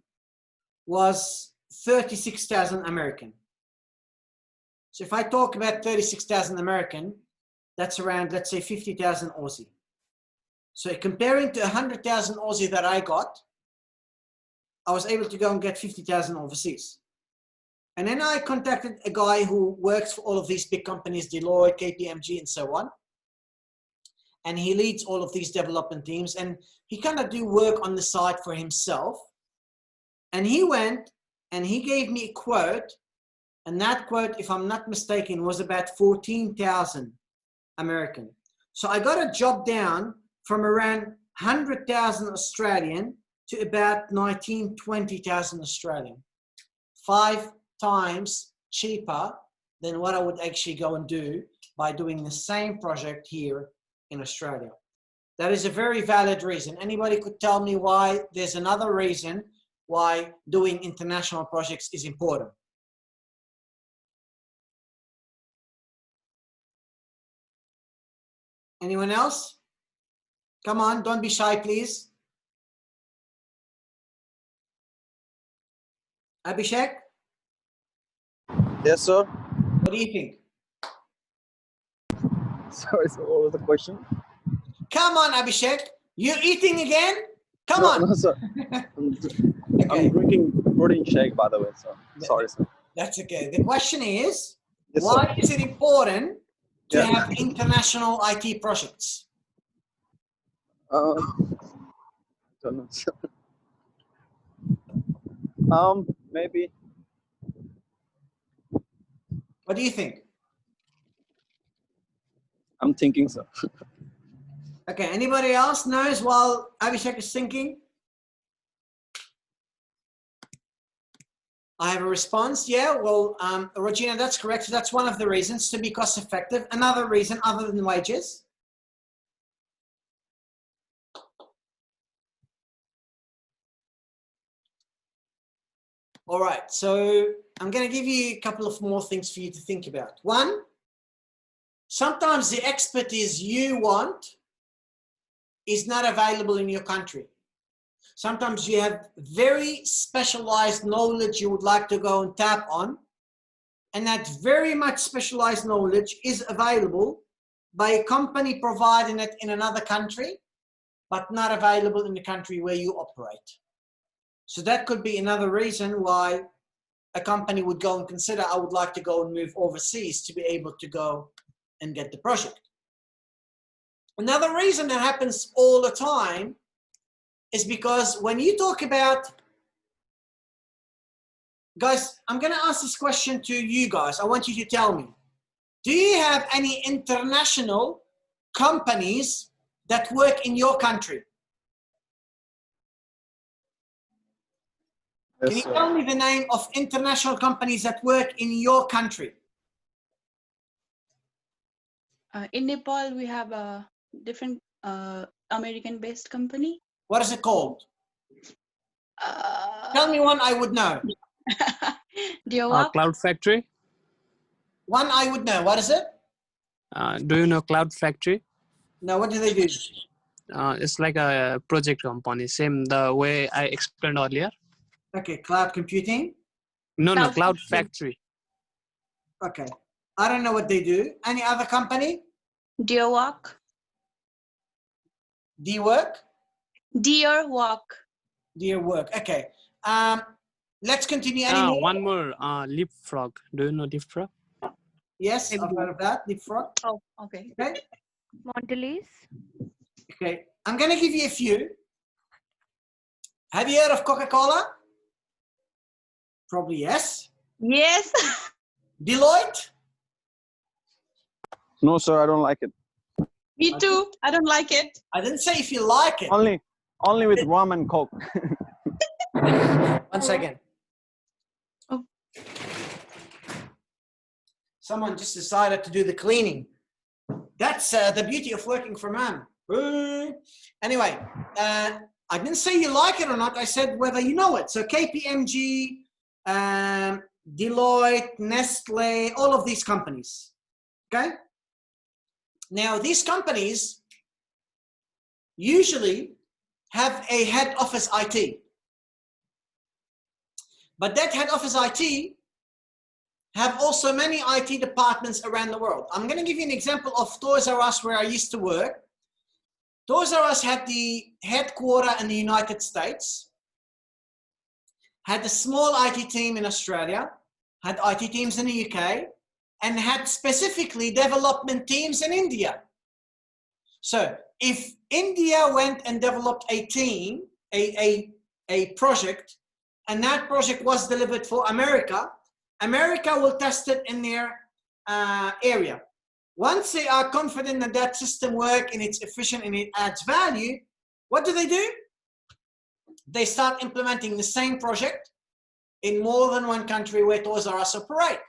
was 36,000 American. So if I talk about 36,000 American, that's around, let's say, 50,000 Aussie. So comparing to 100,000 Aussie that I got, I was able to go and get 50,000 overseas. And then I contacted a guy who works for all of these big companies, Deloitte, KPMG, and so on. And he leads all of these development teams, and he kind of do work on the side for himself. And he went and he gave me a quote, and that quote, if I'm not mistaken, was about 14,000 American. So I got a job down from around 100,000 Australian to about 19, 20,000 Australian. 5 times cheaper than what I would actually go and do by doing the same project here in Australia. That is a very valid reason. Anybody could tell me why there's another reason why doing international projects is important? Anyone else? Come on, don't be shy, please. Abhishek? Yes, sir. What do you think? Sorry, so what was the question? Come on, Abhishek. You're eating again? Come on. No, sir. Okay. I'm drinking protein shake, by the way, so sorry, sir. That's okay. The question is, Yes, why sir. is it important to Yeah. have international IT projects? Don't know, sir. Maybe. What do you think? I'm thinking, sir. Okay, anybody else knows while Abhishek is thinking? I have a response. Yeah, well, Regina, that's correct. So that's one of the reasons to be cost effective. Another reason other than wages. All right, so I'm going to give you a couple of more things for you to think about. One, sometimes the expertise you want is not available in your country. Sometimes you have very specialized knowledge you would like to go and tap on, and that very much specialized knowledge is available by a company providing it in another country, but not available in the country where you operate. So that could be another reason why a company would go and consider, I would like to go and move overseas to be able to go and get the project. Another reason that happens all the time is because when you talk about, guys, I'm going to ask this question to you guys. I want you to tell me, do you have any international companies that work in your country? Yes, Can you sir. tell me the name of international companies that work in your country? In Nepal, we have a different American-based company. What is it called? Tell me one I would know. Cloud Factory. One I would know. What is it? Do you know Cloud Factory? No, what do they do? It's like a project company, same the way I explained earlier. Okay, cloud computing. No, Cloud Cloud Factory. Factory. Okay. I don't know what they do. Any other company? Deer Walk. D-Work? Deer Walk. Dear work. Okay. Let's continue. Any more? One more, Leapfrog. Do you know Leapfrog? Yes, I've heard of that. Leapfrog. Oh, okay. Okay. Mondelez. Okay. I'm going to give you a few. Have you heard of Coca-Cola? Probably yes. Yes. Deloitte? No, sir, I don't like it. Me too. I don't like it. I didn't say if you like it. Only with rum and coke. 1 second. Oh. Someone just decided to do the cleaning. That's the beauty of working from home. Anyway, I didn't say you like it or not. I said whether you know it. So KPMG, Deloitte, Nestle, all of these companies. Okay? Now, these companies usually have a head office IT. But that head office IT have also many IT departments around the world. I'm going to give you an example of Toys R Us where I used to work. Toys R Us had the headquarter in the United States, had a small IT team in Australia, had IT teams in the UK, and had specifically development teams in India. So if India went and developed a team, a project, and that project was delivered for America, America will test it in their area. Once they are confident that that system works and it's efficient and it adds value, what do? They start implementing the same project in more than one country where Toys R Us operate.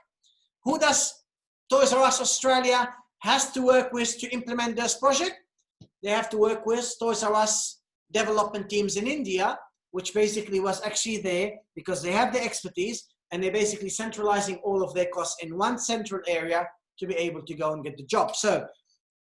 Who does Toys R Us Australia has to work with to implement this project? They have to work with Toys R Us development teams in India, which basically was actually there because they have the expertise and they're basically centralizing all of their costs in one central area to be able to go and get the job. So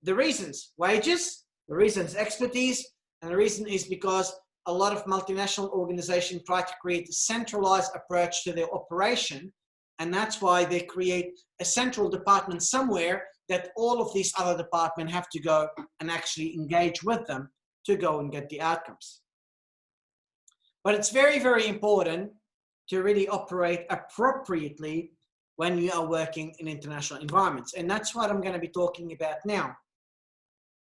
the reasons, wages, the reasons, expertise, and the reason is because a lot of multinational organizations try to create a centralized approach to their operation. And that's why they create a central department somewhere that all of these other departments have to go and actually engage with them to go and get the outcomes. But it's very, very important to really operate appropriately when you are working in international environments. And that's what I'm going to be talking about now.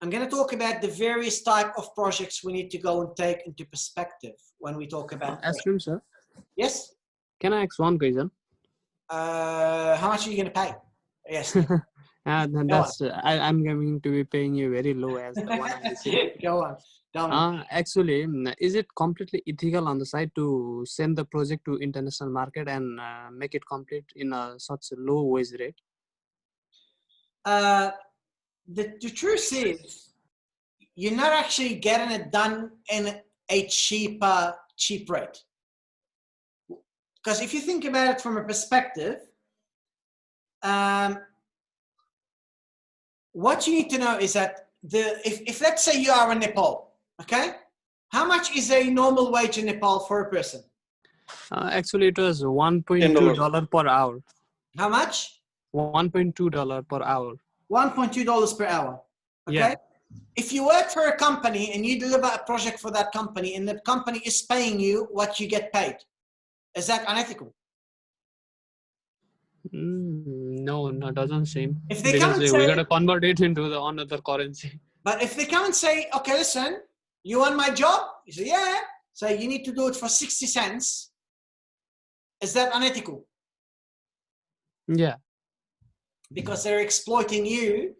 I'm going to talk about the various type of projects we need to go and take into perspective when we talk about. Aslam, sir. Yes? Can I ask one question? How much are you going to pay? Yes. then Go on. that's I'm going to be paying you very low as the one I received. Go on. Tell me. Actually, is it completely ethical on the side to send the project to international market and make it complete in such a low wage rate? The truth is, you're not actually getting it done in a cheap rate. Because if you think about it from a perspective, what you need to know is that if let's say you are in Nepal, okay, how much is a normal wage in Nepal for a person? Actually, it was $1.2 per hour. How much? $1.2 per hour. $1.2 per hour. Okay. Yeah. If you work for a company and you deliver a project for that company and the company is paying you what you get paid, is that unethical? No, doesn't seem. If they come Because and we say, gotta convert it into another currency. but if they come and say, okay, listen, you want my job? You say, yeah. So you need to do it for 60 cents. Is that unethical? Yeah. Because they're exploiting you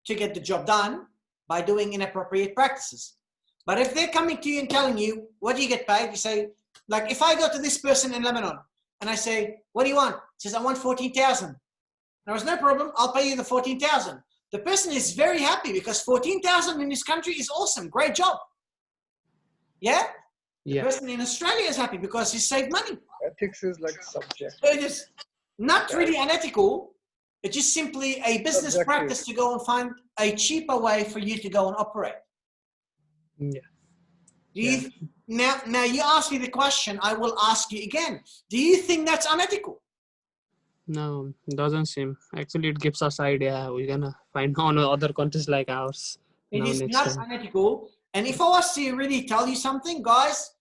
to get the job done by doing inappropriate practices. But if they're coming to you and telling you, what do you get paid? You say, like if I go to this person in Lebanon and I say, what do you want? He says, I want 14,000. There was no problem. I'll pay you the 14,000. The person is very happy because 14,000 in this country is awesome. Great job. Yeah? The person in Australia is happy because he saved money. Ethics is like subject. So it is not really unethical. It's just simply a business Subjective. practice to go and find a cheaper way for you to go and operate. Yeah. Do you, now you ask me the question, I will ask you again. Do you think that's unethical? No, doesn't seem. Actually, it gives us idea. We're gonna find on other countries like ours. It now is next not time. unethical. And if I was to really tell you something, guys,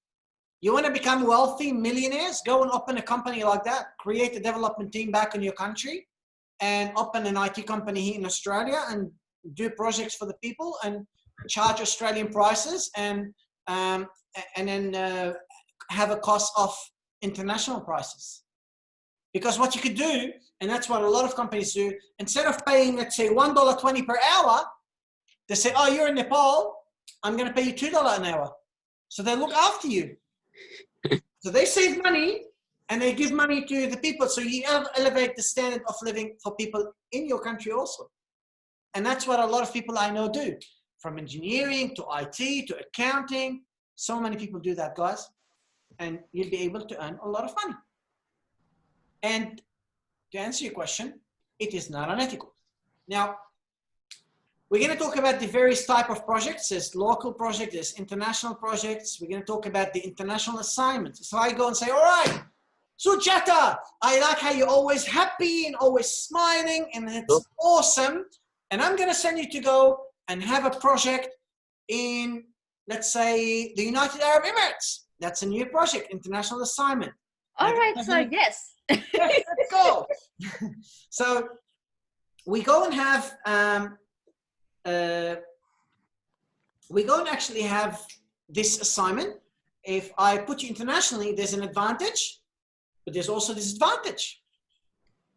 you want to become wealthy millionaires, go and open a company like that, create a development team back in your country, and open an IT company here in Australia and do projects for the people and charge Australian prices and then have a cost of international prices. Because what you could do, and that's what a lot of companies do, instead of paying, let's say, $1.20 per hour, they say, oh, you're in Nepal, I'm going to pay you $2 an hour. So they look after you. So they save money and they give money to the people. So you elevate the standard of living for people in your country also. And that's what a lot of people I know do. From engineering to IT to accounting. So many people do that, guys. And you'll be able to earn a lot of money. And to answer your question, it is not unethical. Now, we're going to talk about the various type of projects. There's local projects, there's international projects. We're going to talk about the international assignments. So I go and say, all right, Sujata, I like how you're always happy and always smiling and it's awesome. And I'm going to send you to go and have a project in, let's say, the United Arab Emirates. That's a new project, international assignment. All right, so yes. Yes, let's go. So we go and have, we go and actually have this assignment. If I put you internationally, there's an advantage, but there's also disadvantage.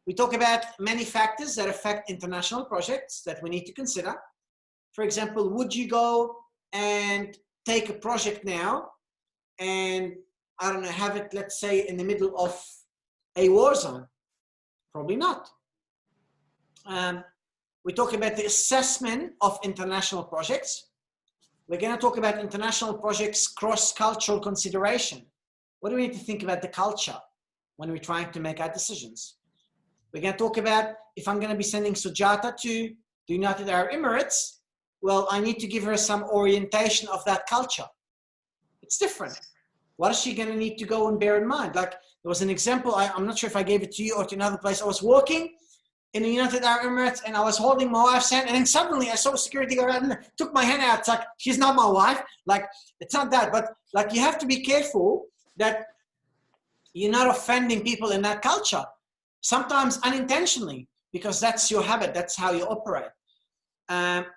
We talk about many factors that affect international projects that we need to consider. For example, would you go and take a project now and, I don't know, have it, let's say, in the middle of a war zone? Probably not. We talk about the assessment of international projects. We're going to talk about international projects cross-cultural consideration. What do we need to think about the culture when we're trying to make our decisions? We're going to talk about if I'm going to be sending Sujata to the United Arab Emirates, well, I need to give her some orientation of that culture. It's different. What is she going to need to go and bear in mind? Like there was an example, I'm not sure if I gave it to you or to another place. I was walking in the United Arab Emirates and I was holding my wife's hand and then suddenly I saw a security guard and took my hand out. It's like, she's not my wife. Like, it's not that, but like you have to be careful that you're not offending people in that culture. Sometimes unintentionally, because that's your habit, that's how you operate.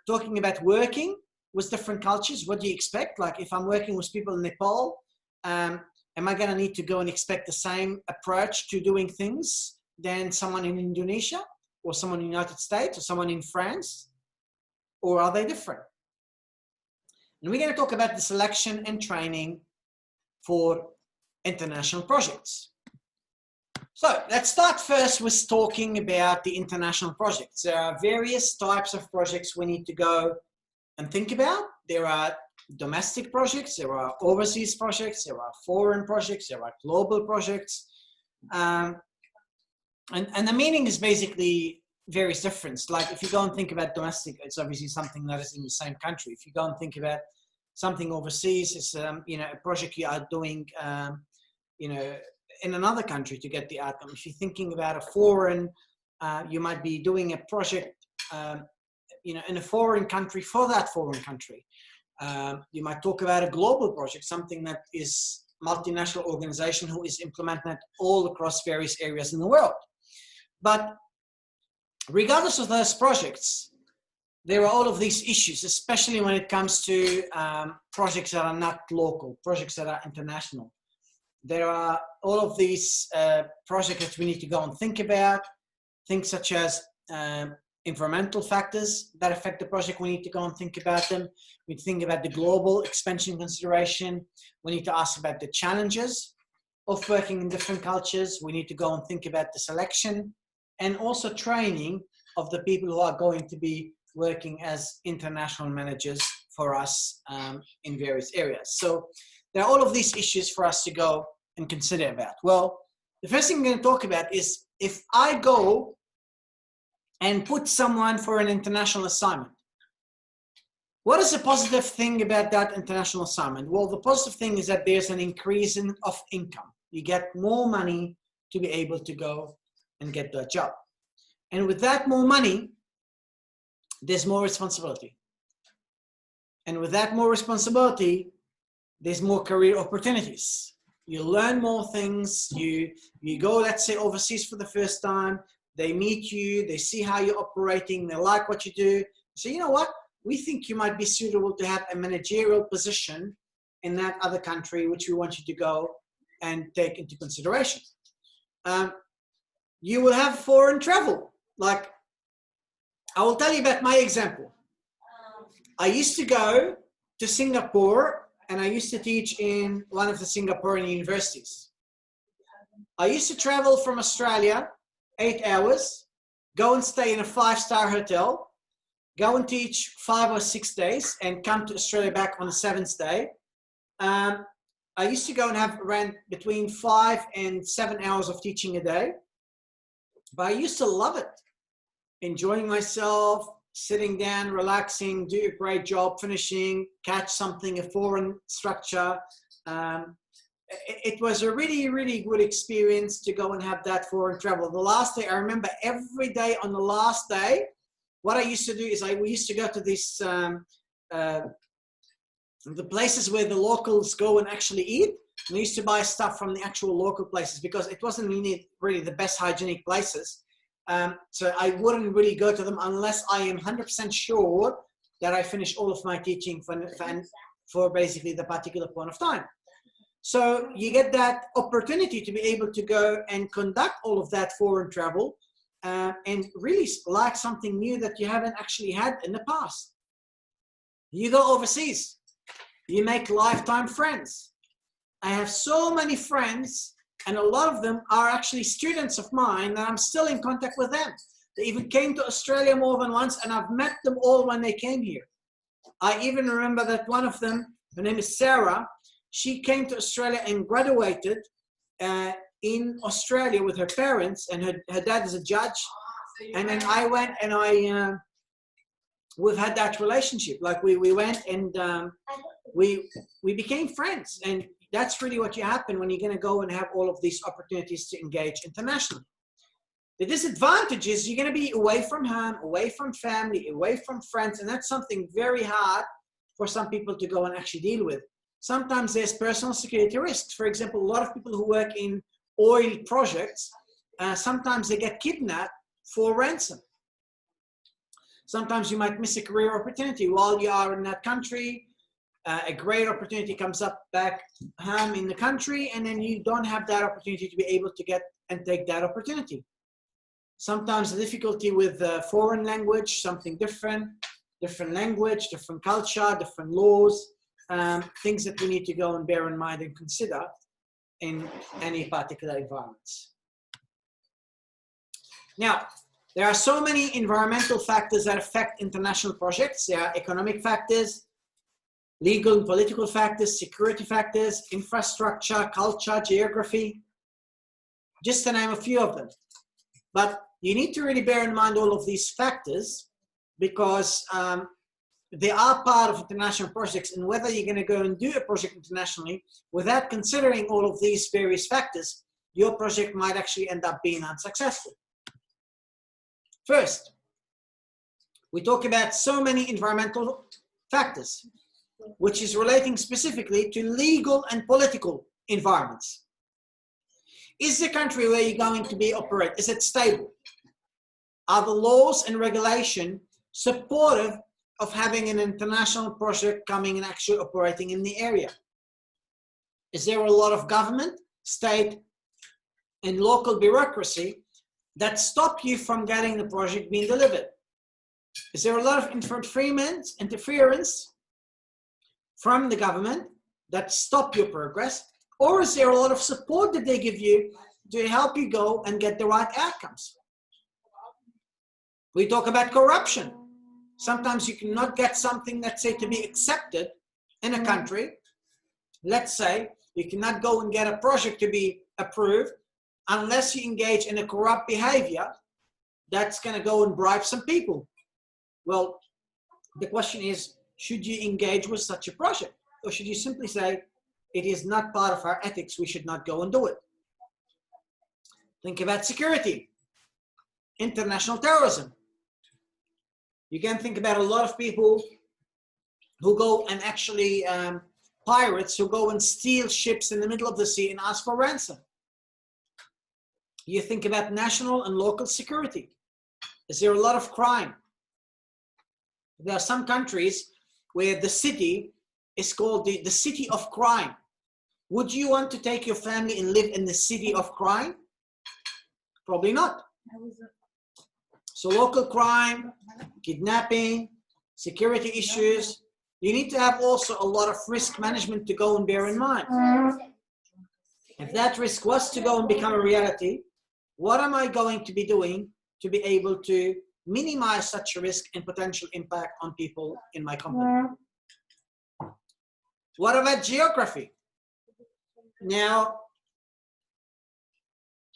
Talking about working with different cultures, what do you expect? Like if I'm working with people in Nepal, am I gonna need to go and expect the same approach to doing things than someone in Indonesia? or someone in the United States or someone in France? Or are they different? And we're going to talk about the selection and training for international projects. So let's start first with talking about the international projects. There are various types of projects we need to go and think about. There are domestic projects, there are overseas projects, there are foreign projects, there are global projects. And the meaning is basically various difference. Like if you go and think about domestic, it's obviously something that is in the same country. If you go and think about something overseas, it's you know, a project you are doing you know, in another country to get the outcome. If you're thinking about a foreign, you might be doing a project you know, in a foreign country for that foreign country. You might talk about a global project, something that is multinational organization who is implementing it all across various areas in the world. But regardless of those projects, there are all of these issues, especially when it comes to projects that are not local, projects that are international. There are all of these projects that we need to go and think about, things such as environmental factors that affect the project. We need to go and think about them. We think about the global expansion consideration. We need to ask about the challenges of working in different cultures. We need to go and think about the selection and also training of the people who are going to be working as international managers for us in various areas. So there are all of these issues for us to go and consider about. Well, the first thing we're going to talk about is if I go and put someone for an international assignment, what is the positive thing about that international assignment? Well, the positive thing is that there's an increase of income. You get more money to be able to go and get that job. And with that more money, there's more responsibility. And with that more responsibility, there's more career opportunities. You learn more things. You go, let's say, overseas for the first time. They meet you. They see how you're operating. They like what you do. So you know what? We think you might be suitable to have a managerial position in that other country, which we want you to go and take into consideration. You will have foreign travel. Like, I will tell you about my example. I used to go to Singapore and I used to teach in one of the Singaporean universities. I used to travel from Australia 8 hours, go and stay in a 5-star hotel, go and teach 5 or 6 days and come to Australia back on the 7th day. I used to go and have around between 5 and 7 hours of teaching a day, but I used to love it. Enjoying myself, sitting down, relaxing, do a great job, finishing, catch something, a foreign structure. It was a really, really good experience to go and have that foreign travel. The last day, I remember every day on the last day, what I used to do is we used to go to this, the places where the locals go and actually eat. And I used to buy stuff from the actual local places because it wasn't really the best hygienic places. So I wouldn't really go to them unless I am 100% sure that I finish all of my teaching for basically the particular point of time. So you get that opportunity to be able to go and conduct all of that foreign travel and really like something new that you haven't actually had in the past. You go overseas, you make lifetime friends. I have so many friends, and a lot of them are actually students of mine, and I'm still in contact with them. They even came to Australia more than once, and I've met them all when they came here. I even remember that one of them, her name is Sarah, she came to Australia and graduated in Australia with her parents, and her dad is a judge. And then I went and we've had that relationship. Like we went and we became friends. And that's really what you happen when you're going to go and have all of these opportunities to engage internationally. The disadvantage is you're going to be away from home, away from family, away from friends. And that's something very hard for some people to go and actually deal with. Sometimes there's personal security risks. For example, a lot of people who work in oil projects, sometimes they get kidnapped for ransom. Sometimes you might miss a career opportunity while you are in that country. A great opportunity comes up back home in the country, and then you don't have that opportunity to be able to get and take that opportunity. Sometimes the difficulty with foreign language, something different language, different culture, different laws, things that we need to go and bear in mind and consider in any particular environments. Now, there are so many environmental factors that affect international projects. There are economic factors, legal and political factors, security factors, infrastructure, culture, geography, just to name a few of them. But you need to really bear in mind all of these factors because they are part of international projects, and whether you're going to go and do a project internationally without considering all of these various factors, your project might actually end up being unsuccessful. First, we talk about so many environmental factors, which is relating specifically to legal and political environments. Is the country where you're going to be operate, is it stable? Are the laws and regulation supportive of having an international project coming and actually operating in the area? Is there a lot of government, state, and local bureaucracy that stop you from getting the project being delivered? Is there a lot of interference from the government that stop your progress? Or is there a lot of support that they give you to help you go and get the right outcomes? We talk about corruption. Sometimes you cannot get something that's said to be accepted in a country. Let's say you cannot go and get a project to be approved unless you engage in a corrupt behavior that's going to go and bribe some people. Well, the question is, should you engage with such a project? Or should you simply say, it is not part of our ethics, we should not go and do it? Think about security, international terrorism. You can think about a lot of people who go and actually, pirates who go and steal ships in the middle of the sea and ask for ransom. You think about national and local security. Is there a lot of crime? There are some countries where the city is called the city of crime. Would you want to take your family and live in the city of crime? Probably not. So local crime, kidnapping, security issues, you need to have also a lot of risk management to go and bear in mind. If that risk was to go and become a reality, what am I going to be doing to be able to minimize such a risk and potential impact on people in my company? What about geography? Now,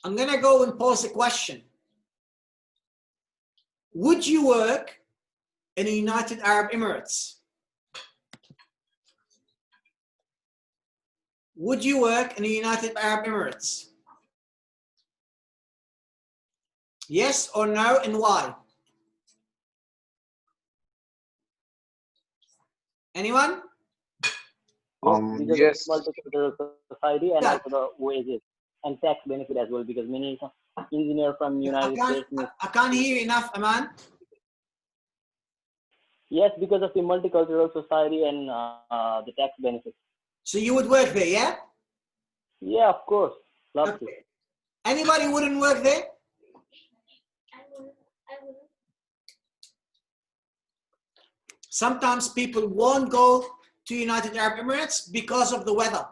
I'm going to go and pose a question. Would you work in the United Arab Emirates? Would you work in the United Arab Emirates? Yes or no, and why? Anyone? Because Yes. of multicultural society and Yeah. also the wages and tax benefit as well, because many engineers from United States. I can't hear you enough, Aman. Yes, because of the multicultural society and the tax benefit. So you would work there, yeah? Yeah, of course. Love to. Okay. Anybody wouldn't work there? Sometimes people won't go to United Arab Emirates because of the weather,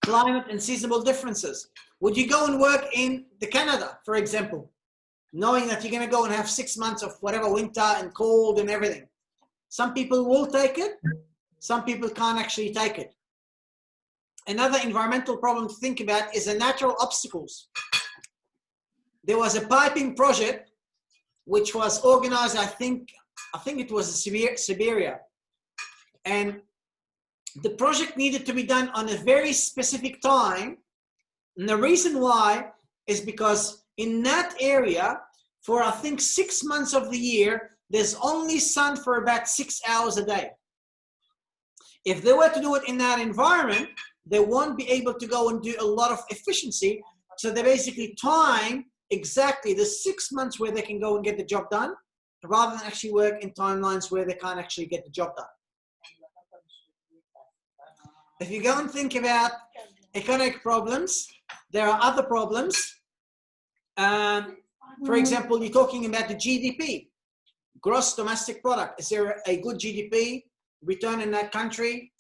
climate and seasonal differences. Would you go and work in the Canada, for example, knowing that you're going to go and have 6 months of whatever winter and cold and everything? Some people will take it. Some people can't actually take it. Another environmental problem to think about is the natural obstacles. There was a piping project which was organized, I think it was in Siberia. And the project needed to be done on a very specific time. And the reason why is because in that area, for I think 6 months of the year, there's only sun for about 6 hours a day. If they were to do it in that environment, they won't be able to go and do a lot of efficiency. So they basically time exactly the 6 months where they can go and get the job done, rather than actually work in timelines where they can't actually get the job done. If you go and think about economic problems, there are other problems For example, you're talking about the GDP, gross domestic product. Is there a good GDP return in that country?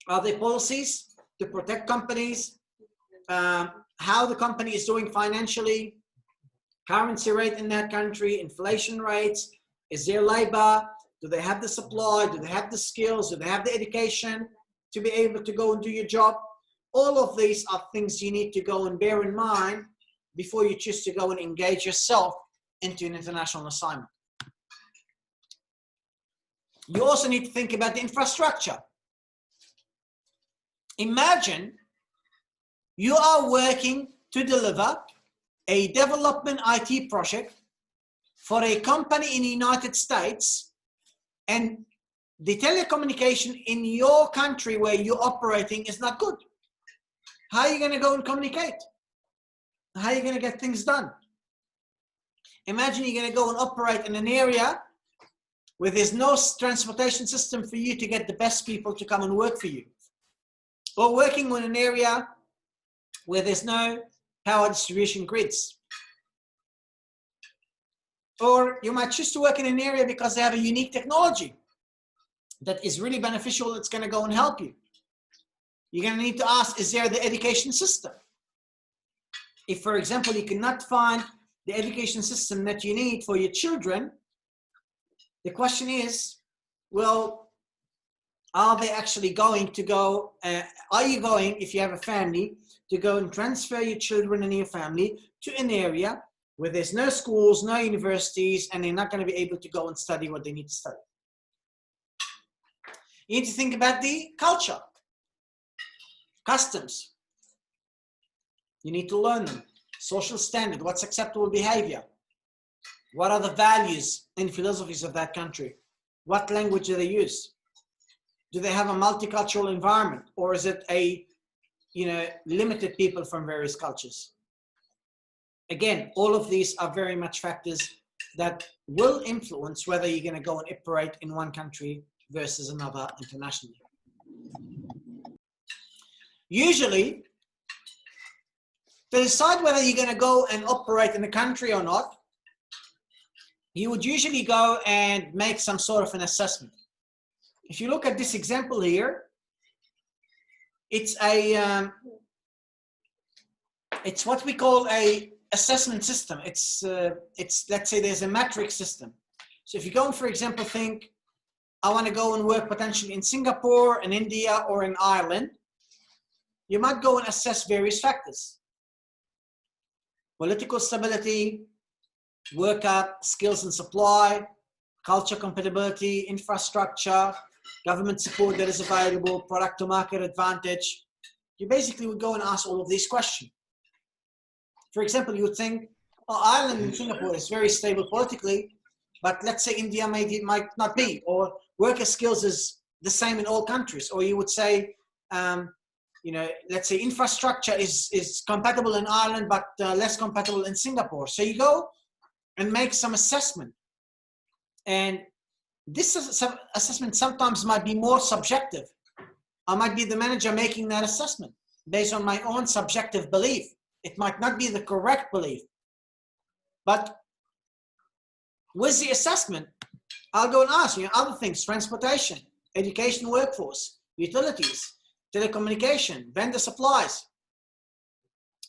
Are there policies to protect companies? How the company is doing financially? Currency rate in that country, inflation rates, is there labor? Do they have the supply? Do they have the skills? Do they have the education to be able to go and do your job? All of these are things you need to go and bear in mind before you choose to go and engage yourself into an international assignment. You also need to think about the infrastructure. Imagine you are working to deliver a development IT project for a company in the United States, and the telecommunication in your country where you're operating is not good. How are you going to go and communicate? How are you going to get things done? Imagine you're going to go and operate in an area where there's no transportation system for you to get the best people to come and work for you. Or working in an area where there's no power distribution grids. Or you might choose to work in an area because they have a unique technology that is really beneficial, that's going to go and help you. You're going to need to ask, is there the education system? If, for example, you cannot find the education system that you need for your children, the question is, well, are they actually going to go, are you going, if you have a family, to go and transfer your children and your family to an area where there's no schools, no universities, and they're not going to be able to go and study what they need to study? You need to think about the culture, customs. You need to learn them. Social standard, what's acceptable behavior? What are the values and philosophies of that country? What language do they use? Do they have a multicultural environment, or is it a, limited people from various cultures? Again, all of these are very much factors that will influence whether you're going to go and operate in one country versus another internationally. Usually, to decide whether you're going to go and operate in a country or not, you would usually go and make some sort of an assessment. If you look at this example here, it's what we call a assessment system. It's let's say there's a matrix system. So if you go and, for example, think, I want to go and work potentially in Singapore, in India, or in Ireland, you might go and assess various factors. Political stability, worker skills and supply, culture compatibility, infrastructure, government support that is available, product to market advantage. You basically would go and ask all of these questions. For example, you would think, oh, Ireland and Singapore is very stable politically, but let's say India might not be, or worker skills is the same in all countries. Or you would say, let's say infrastructure is compatible in Ireland, but less compatible in Singapore. So you go and make some assessment. And this assessment sometimes might be more subjective. I might be the manager making that assessment based on my own subjective belief. It might not be the correct belief. But with the assessment, I'll go and ask other things: transportation, education, workforce, utilities, telecommunication, vendor supplies.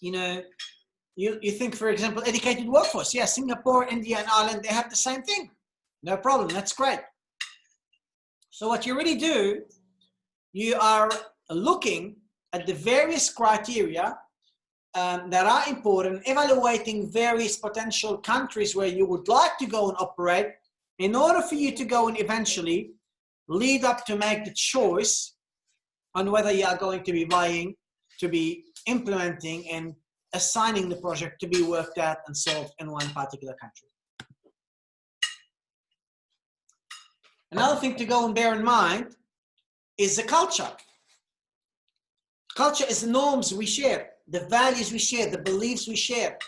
You think, for example, educated workforce. Yeah, Singapore, India, and Ireland, they have the same thing. No problem, that's great. So what you really do, you are looking at the various criteria that are important, evaluating various potential countries where you would like to go and operate in order for you to go and eventually lead up to make the choice on whether you are going to be buying, to be implementing and assigning the project to be worked at and solved in one particular country. Another thing to go and bear in mind is the culture. Culture is the norms we share, the values we share, the beliefs we share.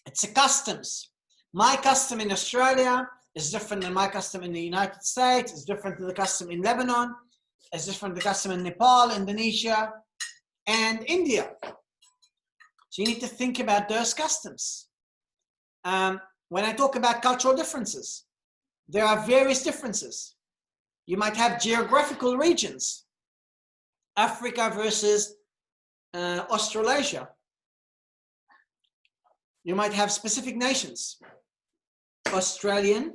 It's the customs. My custom in Australia is different than my custom in the United States. It's different than the custom in Lebanon. It's different than the custom in Nepal, Indonesia, and India. So you need to think about those customs. When I talk about cultural differences, there are various differences. You might have geographical regions, Africa versus Australasia. You might have specific nations, Australian,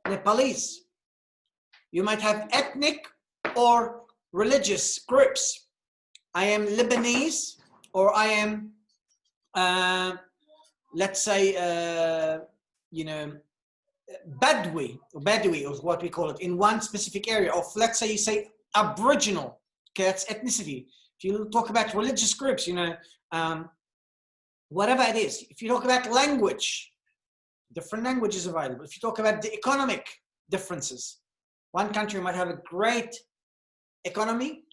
Nepalese. You might have ethnic or religious groups. I am Lebanese, or I am, let's say, Badwi is what we call it, in one specific area. Or let's say you say Aboriginal, okay, that's ethnicity. If you talk about religious groups, whatever it is. If you talk about language, different languages available. If you talk about the economic differences, one country might have a great economy.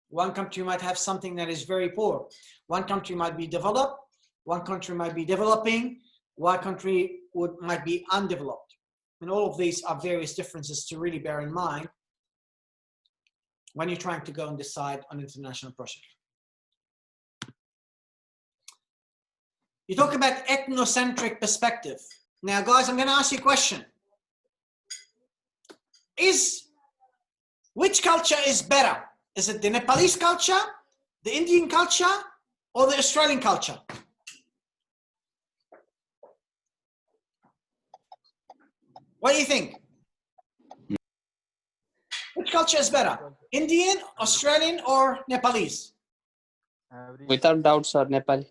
One country might have something that is very poor. One country might be developed. One country might be developing. One country might be undeveloped. And all of these are various differences to really bear in mind when you're trying to go and decide on an international project. You talk about ethnocentric perspective. Now, guys, I'm going to ask you a question. Which culture is better? Is it the Nepalese culture, the Indian culture, or the Australian culture? What do you think? Which culture is better? Indian, Australian, or Nepalese? Without doubt, sir, Nepali.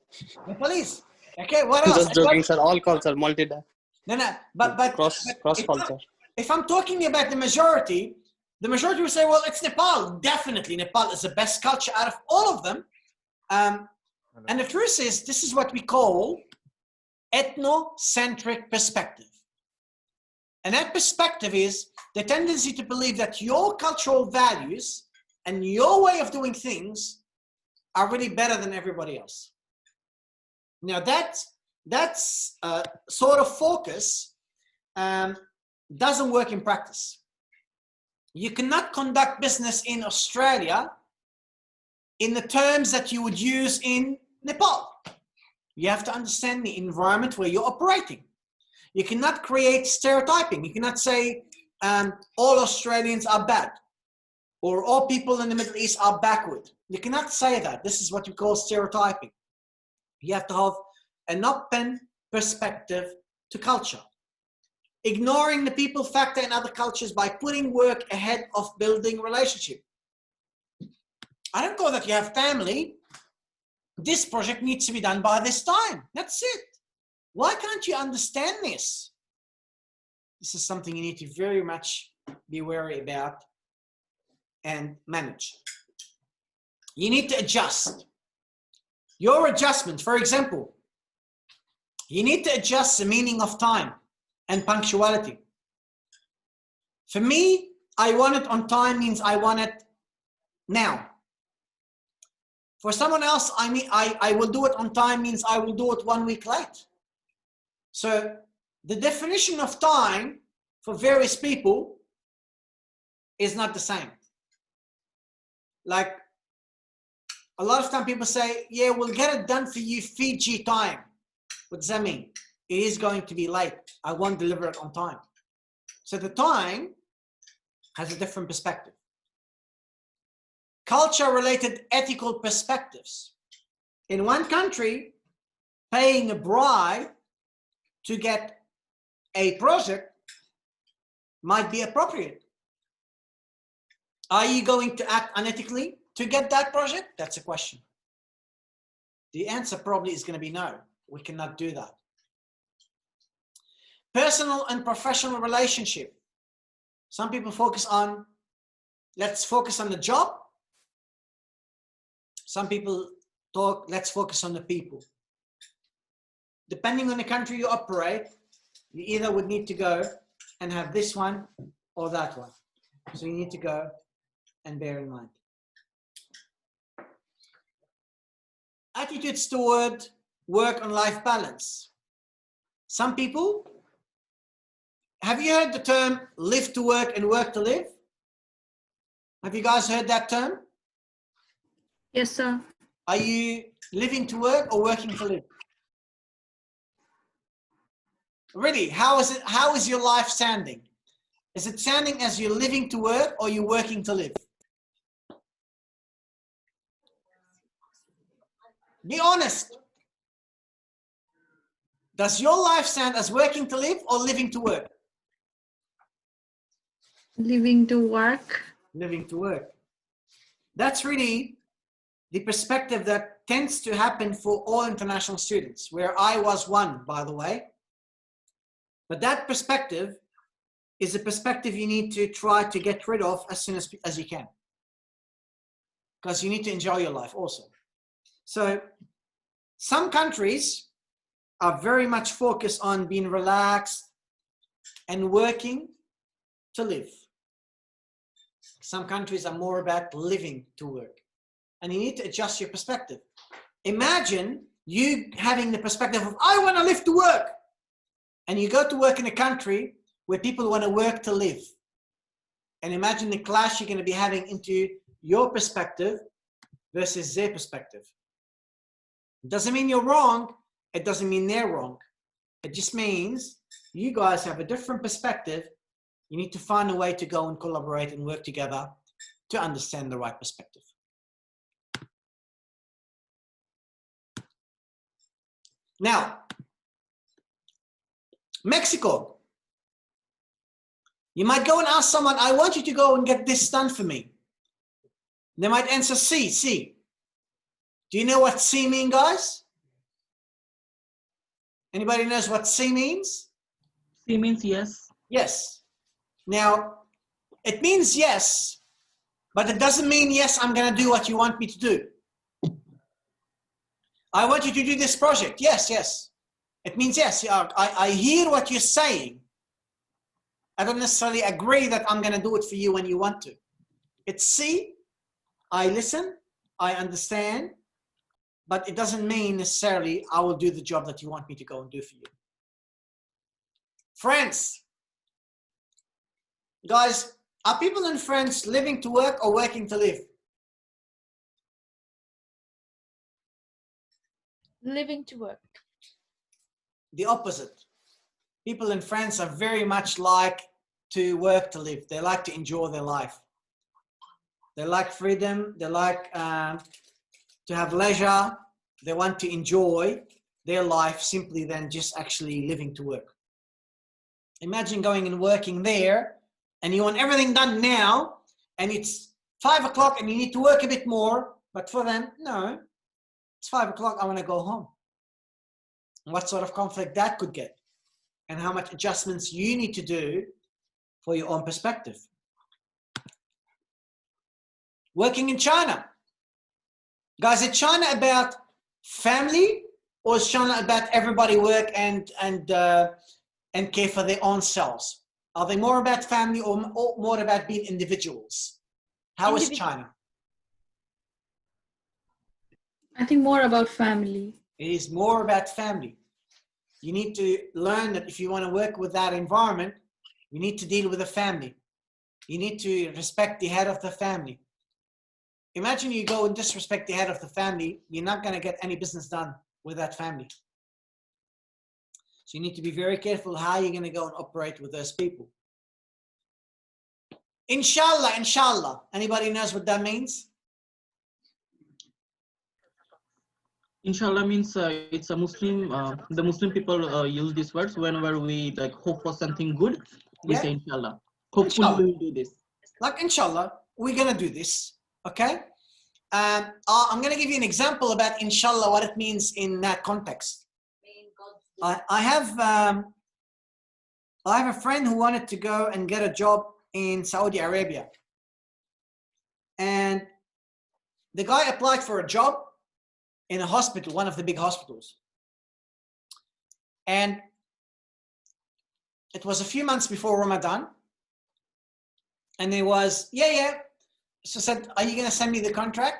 Nepalese. Okay, what else? Just joking, sir. All culture, No, but cross culture. If I'm talking about the majority will say, well, it's Nepal. Definitely, Nepal is the best culture out of all of them. And the truth is, this is what we call ethnocentric perspective. And that perspective is the tendency to believe that your cultural values and your way of doing things are really better than everybody else. Now that's sort of focus doesn't work in practice. You cannot conduct business in Australia in the terms that you would use in Nepal. You have to understand the environment where you're operating. You cannot create stereotyping. You cannot say all Australians are bad or all people in the Middle East are backward. You cannot say that. This is what you call stereotyping. You have to have an open perspective to culture. Ignoring the people factor in other cultures by putting work ahead of building relationship. I don't call that you have family. This project needs to be done by this time. That's it. Why can't you understand this? This is something you need to very much be wary about and manage. You need to adjust. Your adjustment, for example, you need to adjust the meaning of time and punctuality. For me, I want it on time means I want it now. For someone else, I will do it on time means I will do it 1 week late. So the definition of time for various people is not the same. Like a lot of time people say, yeah, we'll get it done for you Fiji time. What does that mean? It is going to be late. I won't deliver it on time. So the time has a different perspective. Culture-related ethical perspectives. In one country, paying a bribe to get a project might be appropriate. Are you going to act unethically to get that project? That's a question. The answer probably is going to be no. We cannot do that. Personal and professional relationship. Some people focus on, let's focus on the job. Some people talk, let's focus on the people. Depending on the country you operate, you either would need to go and have this one or that one. So you need to go and bear in mind. Attitudes toward work and life balance. Some people, have you heard the term live to work and work to live? Have you guys heard that term? Yes, sir. Are you living to work or working to live? Really, how is your life sounding? Is it sounding as you're living to work or you're working to live? Be honest. Does your life sound as working to live or living to work? Living to work. Living to work. That's really the perspective that tends to happen for all international students, where I was one, by the way. But that perspective is a perspective you need to try to get rid of as soon as you can. Because you need to enjoy your life also. So some countries are very much focused on being relaxed and working to live. Some countries are more about living to work. And you need to adjust your perspective. Imagine you having the perspective of, I want to live to work. And you go to work in a country where people want to work to live. And imagine the clash you're going to be having into your perspective versus their perspective. It doesn't mean you're wrong. It doesn't mean they're wrong. It just means you guys have a different perspective. You need to find a way to go and collaborate and work together to understand the right perspective. Now, Mexico. You might go and ask someone, I want you to go and get this done for me. They might answer C. Do you know what C means, guys? Anybody knows what C means? C means yes. Yes. Now, it means yes, but it doesn't mean yes, I'm going to do what you want me to do. I want you to do this project. Yes. It means yes. I hear what you're saying. I don't necessarily agree that I'm going to do it for you when you want to. It's C. I listen. I understand. But it doesn't mean necessarily I will do the job that you want me to go and do for you. France. Guys, are people in France living to work or working to live? Living to work. The opposite. People in France are very much like to work to live. They like to enjoy their life. They like freedom. They like to have leisure. They want to enjoy their life simply than just actually living to work. Imagine going and working there and you want everything done now and it's 5 o'clock and you need to work a bit more, but for them, no, it's 5 o'clock, I want to go home. And what sort of conflict that could get and how much adjustments you need to do for your own perspective. Working in China. Guys, is China about family or is China about everybody work and care for their own selves? Are they more about family or more about being individuals? How is China? I think more about family. It is more about family. You need to learn that if you want to work with that environment, you need to deal with the family. You need to respect the head of the family. Imagine you go and disrespect the head of the family, you're not going to get any business done with that family. So you need to be very careful how you're going to go and operate with those people. Inshallah, inshallah. Anybody knows what that means? Inshallah means it's a Muslim, the Muslim people use these words whenever we like hope for something good, we say inshallah. Hopefully Inshallah. we will do this. Like inshallah, we're going to do this, okay? I'm going to give you an example about inshallah, what it means in that context. I have a friend who wanted to go and get a job in Saudi Arabia. And the guy applied for a job in a hospital, one of the big hospitals. And it was a few months before Ramadan. And he was, yeah. So I said, are you going to send me the contract?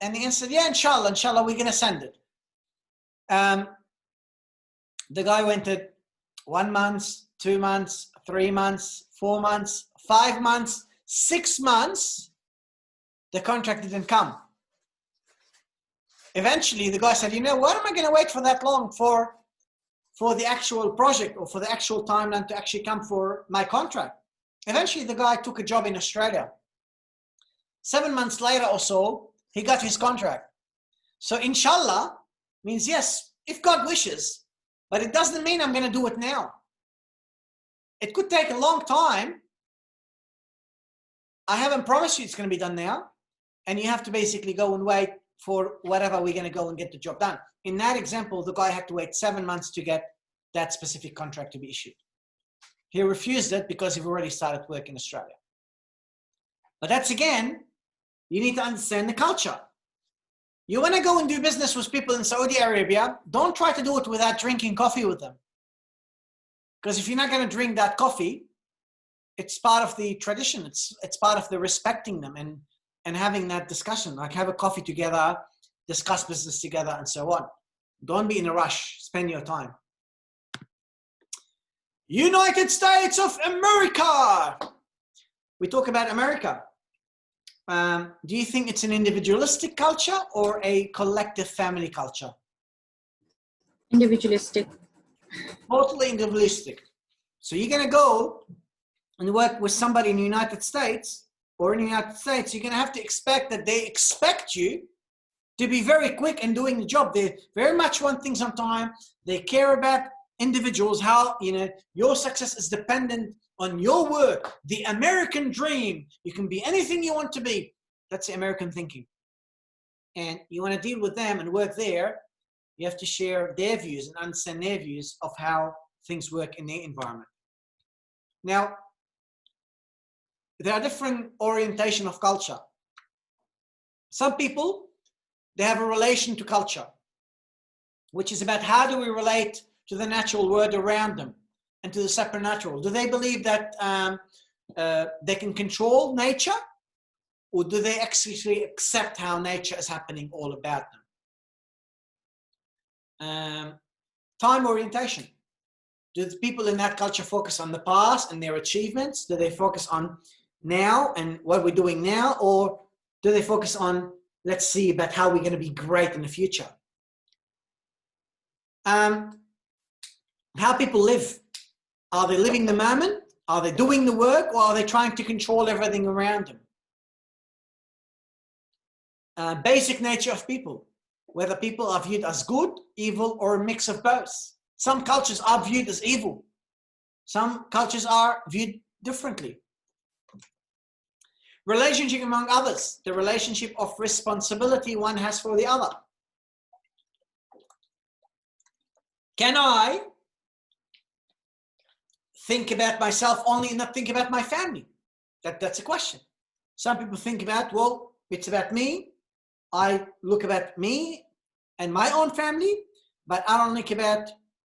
And he answered, yeah, inshallah, we're going to send it. The guy went to 1 month, 2 months, 3 months, 4 months, 5 months, 6 months. The contract didn't come. eventually the guy said, you know, what am I going to wait for that long for the actual project or for the actual timeline to actually come for my contract? Eventually the guy took a job in Australia. 7 months later or so, he got his contract. So inshallah means yes, if God wishes, but it doesn't mean I'm going to do it now. It could take a long time. I haven't promised you it's going to be done now. And you have to basically go and wait for whatever we're going to go and get the job done. In that example, the guy had to wait 7 months to get that specific contract to be issued. He refused it because he'd already started work in Australia. But that's again, you need to understand the culture. You want to go and do business with people in Saudi Arabia, don't try to do it without drinking coffee with them. Because if you're not going to drink that coffee, it's part of the tradition. It's part of the respecting them and having that discussion, like have a coffee together, discuss business together and so on. Don't be in a rush, spend your time. United States of America. We talk about America. Do you think it's an individualistic culture or a collective family culture? Individualistic. Totally individualistic. So you're going to go and work with somebody in the United States or in the United States, you're going to have to expect that they expect you to be very quick in doing the job. They very much want things on time. They care about individuals, how, you know, your success is dependent on your work. The American dream. You can be anything you want to be. That's the American thinking. And you want to deal with them and work there, you have to share their views and understand their views of how things work in their environment. Now, there are different orientation of culture. Some people, they have a relation to culture, which is about how do we relate to the natural world around them and to the supernatural. Do they believe that they can control nature, or do they actually accept how nature is happening all about them? Time orientation. Do the people in that culture focus on the past and their achievements? Do they focus on now and what we're doing now? Or do they focus on, let's see about how we're going to be great in the future? How people live. Are they living the moment? Are they doing the work? Or are they trying to control everything around them? Basic nature of people. Whether people are viewed as good, evil, or a mix of both. Some cultures are viewed as evil. Some cultures are viewed differently. Relationship among others. The relationship of responsibility one has for the other. Can I think about myself only and not think about my family? That's a question. Some people think about, well, it's about me. I look about me and my own family, but I don't think about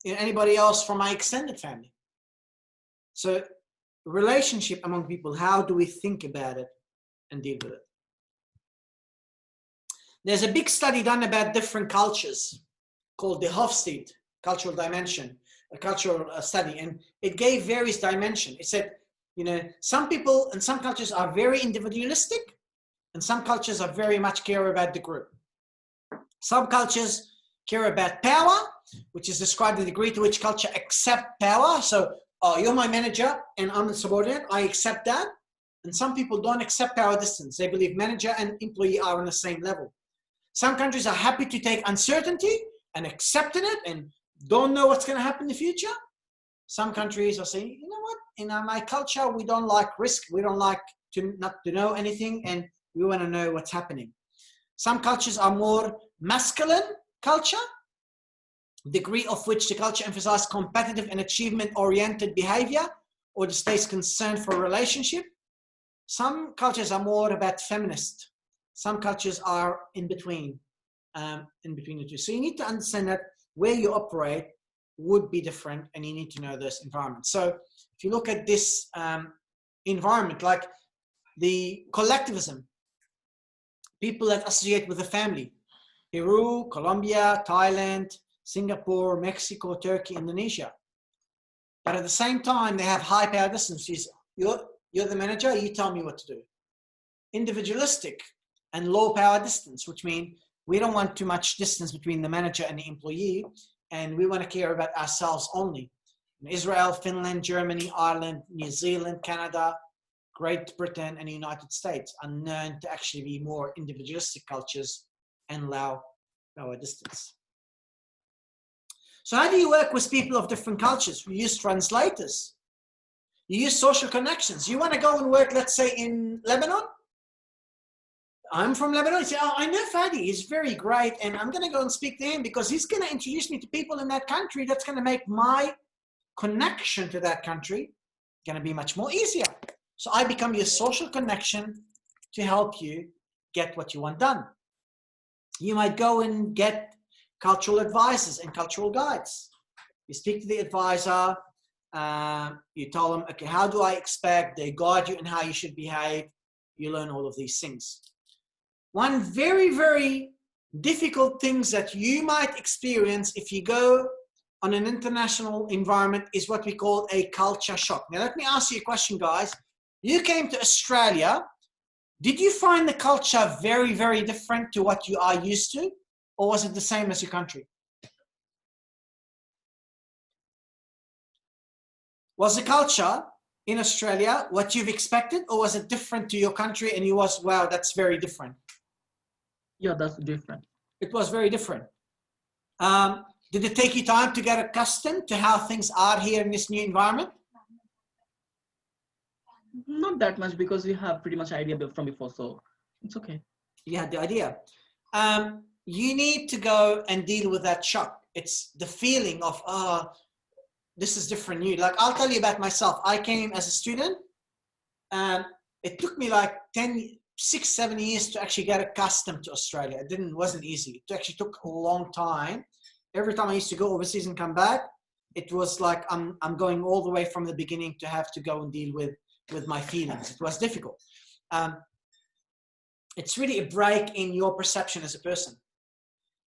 anybody else from my extended family. So relationship among people, how do we think about it and deal with it? There's a big study done about different cultures called the Hofstede Cultural Dimension, a cultural study, and it gave various dimensions. It said, you know, some people and some cultures are very individualistic, and some cultures are very much care about the group. Some cultures care about power, which is described the degree to which culture accept power. So, you're my manager and I'm the subordinate, I accept that. And some people don't accept power distance. They believe manager and employee are on the same level. Some countries are happy to take uncertainty and accepting it and don't know what's going to happen in the future. Some countries are saying, you know what, in my culture, we don't like risk. We don't like not to know anything, and we want to know what's happening. Some cultures are more masculine culture, degree of which the culture emphasizes competitive and achievement-oriented behavior, or displays concern for a relationship. Some cultures are more about feminist. Some cultures are in between the two. So you need to understand that where you operate would be different, and you need to know this environment. So if you look at this environment, like the collectivism, people that associate with the family, Peru, Colombia, Thailand, Singapore, Mexico, Turkey, Indonesia. But at the same time, they have high power distance. You're the manager, you tell me what to do. Individualistic and low power distance, which means We don't want too much distance between the manager and the employee, and we want to care about ourselves only. In Israel, Finland, Germany, Ireland, New Zealand, Canada, Great Britain, and the United States are known to actually be more individualistic cultures and allow lower distance. So how do you work with people of different cultures? We use translators. You use social connections. You want to go and work, let's say, in Lebanon? I'm from Lebanon. You say, oh, I know Fadi. He's very great, and I'm going to go and speak to him because he's going to introduce me to people in that country. That's going to make my connection to that country going to be much more easier. So I become your social connection to help you get what you want done. You might go and get cultural advisors and cultural guides. You speak to the advisor, you tell them, okay, how do I expect? They guide you in how you should behave. You learn all of these things. One very, very difficult things that you might experience if you go on an international environment is what we call a culture shock. Now, let me ask you a question, guys. You came to Australia. Did you find the culture very, very different to what you are used to? Or was it the same as your country? Was the culture in Australia what you've expected, or was it different to your country and you was, wow, that's very different? Yeah, that's different. It was very different. Did it take you time to get accustomed to how things are here in this new environment? Not that much because we have pretty much idea from before, so it's okay. You had the idea. You need to go and deal with that shock. It's the feeling of, this is different new. Like, I'll tell you about myself. I came as a student, and it took me like 6, 7 years to actually get accustomed to Australia. It wasn't easy. It actually took a long time. Every time I used to go overseas and come back, it was like I'm going all the way from the beginning to have to go and deal with my feelings. It was difficult. It's really a break in your perception as a person.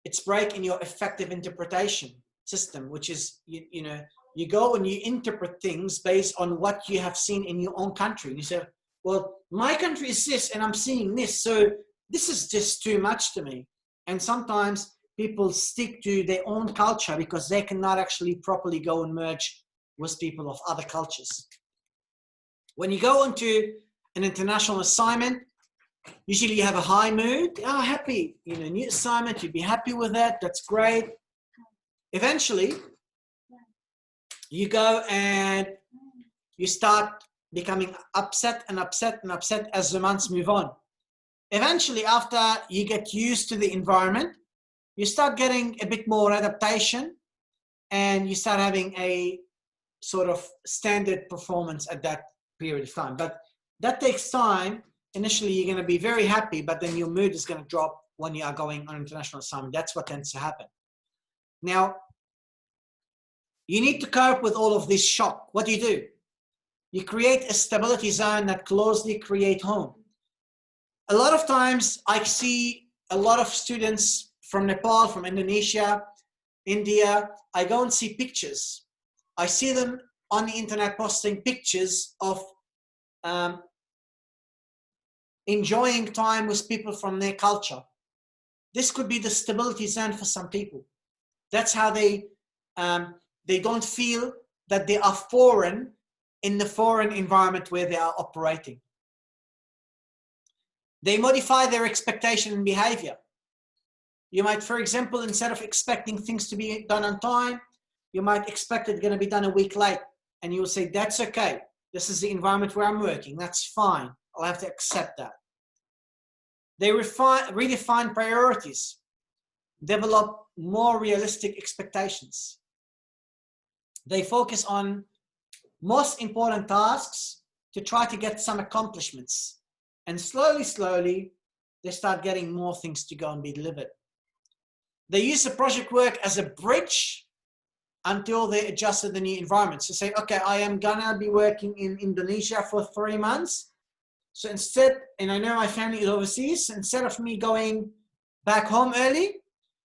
It's break in your effective interpretation system, which is, you go and you interpret things based on what you have seen in your own country. You say, well, my country is this and I'm seeing this, so this is just too much to me. And sometimes people stick to their own culture because they cannot actually properly go and merge with people of other cultures. When you go into an international assignment, usually you have a high mood. Oh, happy, new assignment, you'd be happy with that. That's great. Eventually, you go and you start becoming upset and upset and upset as the months move on. Eventually, after you get used to the environment, you start getting a bit more adaptation and you start having a sort of standard performance at that period of time. But that takes time. Initially, you're going to be very happy, but then your mood is going to drop when you are going on international assignment. That's what tends to happen. Now, you need to cope with all of this shock. What do? You create a stability zone that closely create home. A lot of times, I see a lot of students from Nepal, from Indonesia, India. I go and see pictures. I see them on the internet posting pictures of enjoying time with people from their culture. This could be the stability zone for some people. That's how they don't feel that they are foreign in the foreign environment where they are operating. They modify their expectation and behavior. You might, for example, instead of expecting things to be done on time, you might expect it's going to be done a week late. And you will say, that's okay. This is the environment where I'm working. That's fine. I'll have to accept that. They redefine priorities, develop more realistic expectations. They focus on most important tasks to try to get some accomplishments. And slowly, slowly, they start getting more things to go and be delivered. They use the project work as a bridge until they adjust to the new environment. So say, okay, I am gonna be working in Indonesia for 3 months. So instead, and I know my family is overseas, so instead of me going back home early,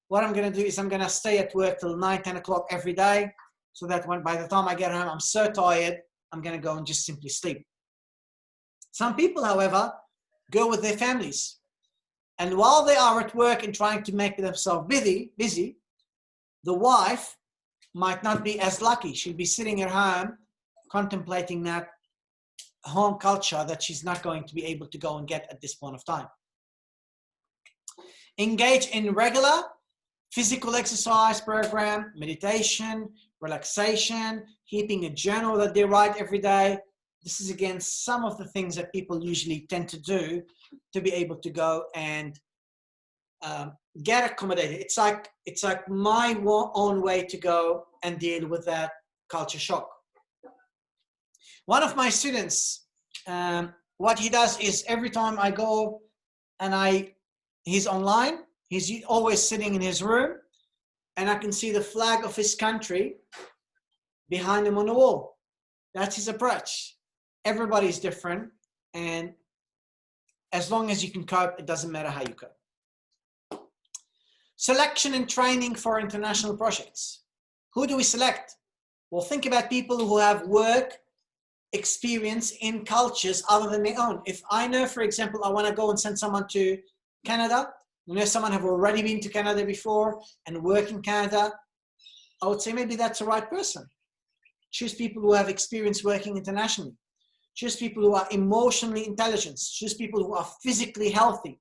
what I'm gonna do is I'm gonna stay at work till 9, 10 o'clock every day, so that by the time I get home, I'm so tired, I'm gonna go and just simply sleep. Some people, however, go with their families. And while they are at work and trying to make themselves busy, the wife might not be as lucky. She'll be sitting at home contemplating that home culture that she's not going to be able to go and get at this point of time. Engage in regular physical exercise program, meditation, relaxation, keeping a journal that they write every day. This is again some of the things that people usually tend to do to be able to go and get accommodated. It's like my own way to go and deal with that culture shock. One of my students, what he does is every time I go and he's online, he's always sitting in his room, and I can see the flag of his country behind him on the wall. That's his approach. Everybody's different, and as long as you can cope, it doesn't matter how you cope. Selection and training for international projects. Who do we select? Well, think about people who have work experience in cultures other than their own. If I know, for example, I want to go and send someone to Canada, you know, someone have already been to Canada before and work in Canada, I would say maybe that's the right person. Choose people who have experience working internationally. Choose people who are emotionally intelligent. Choose people who are physically healthy.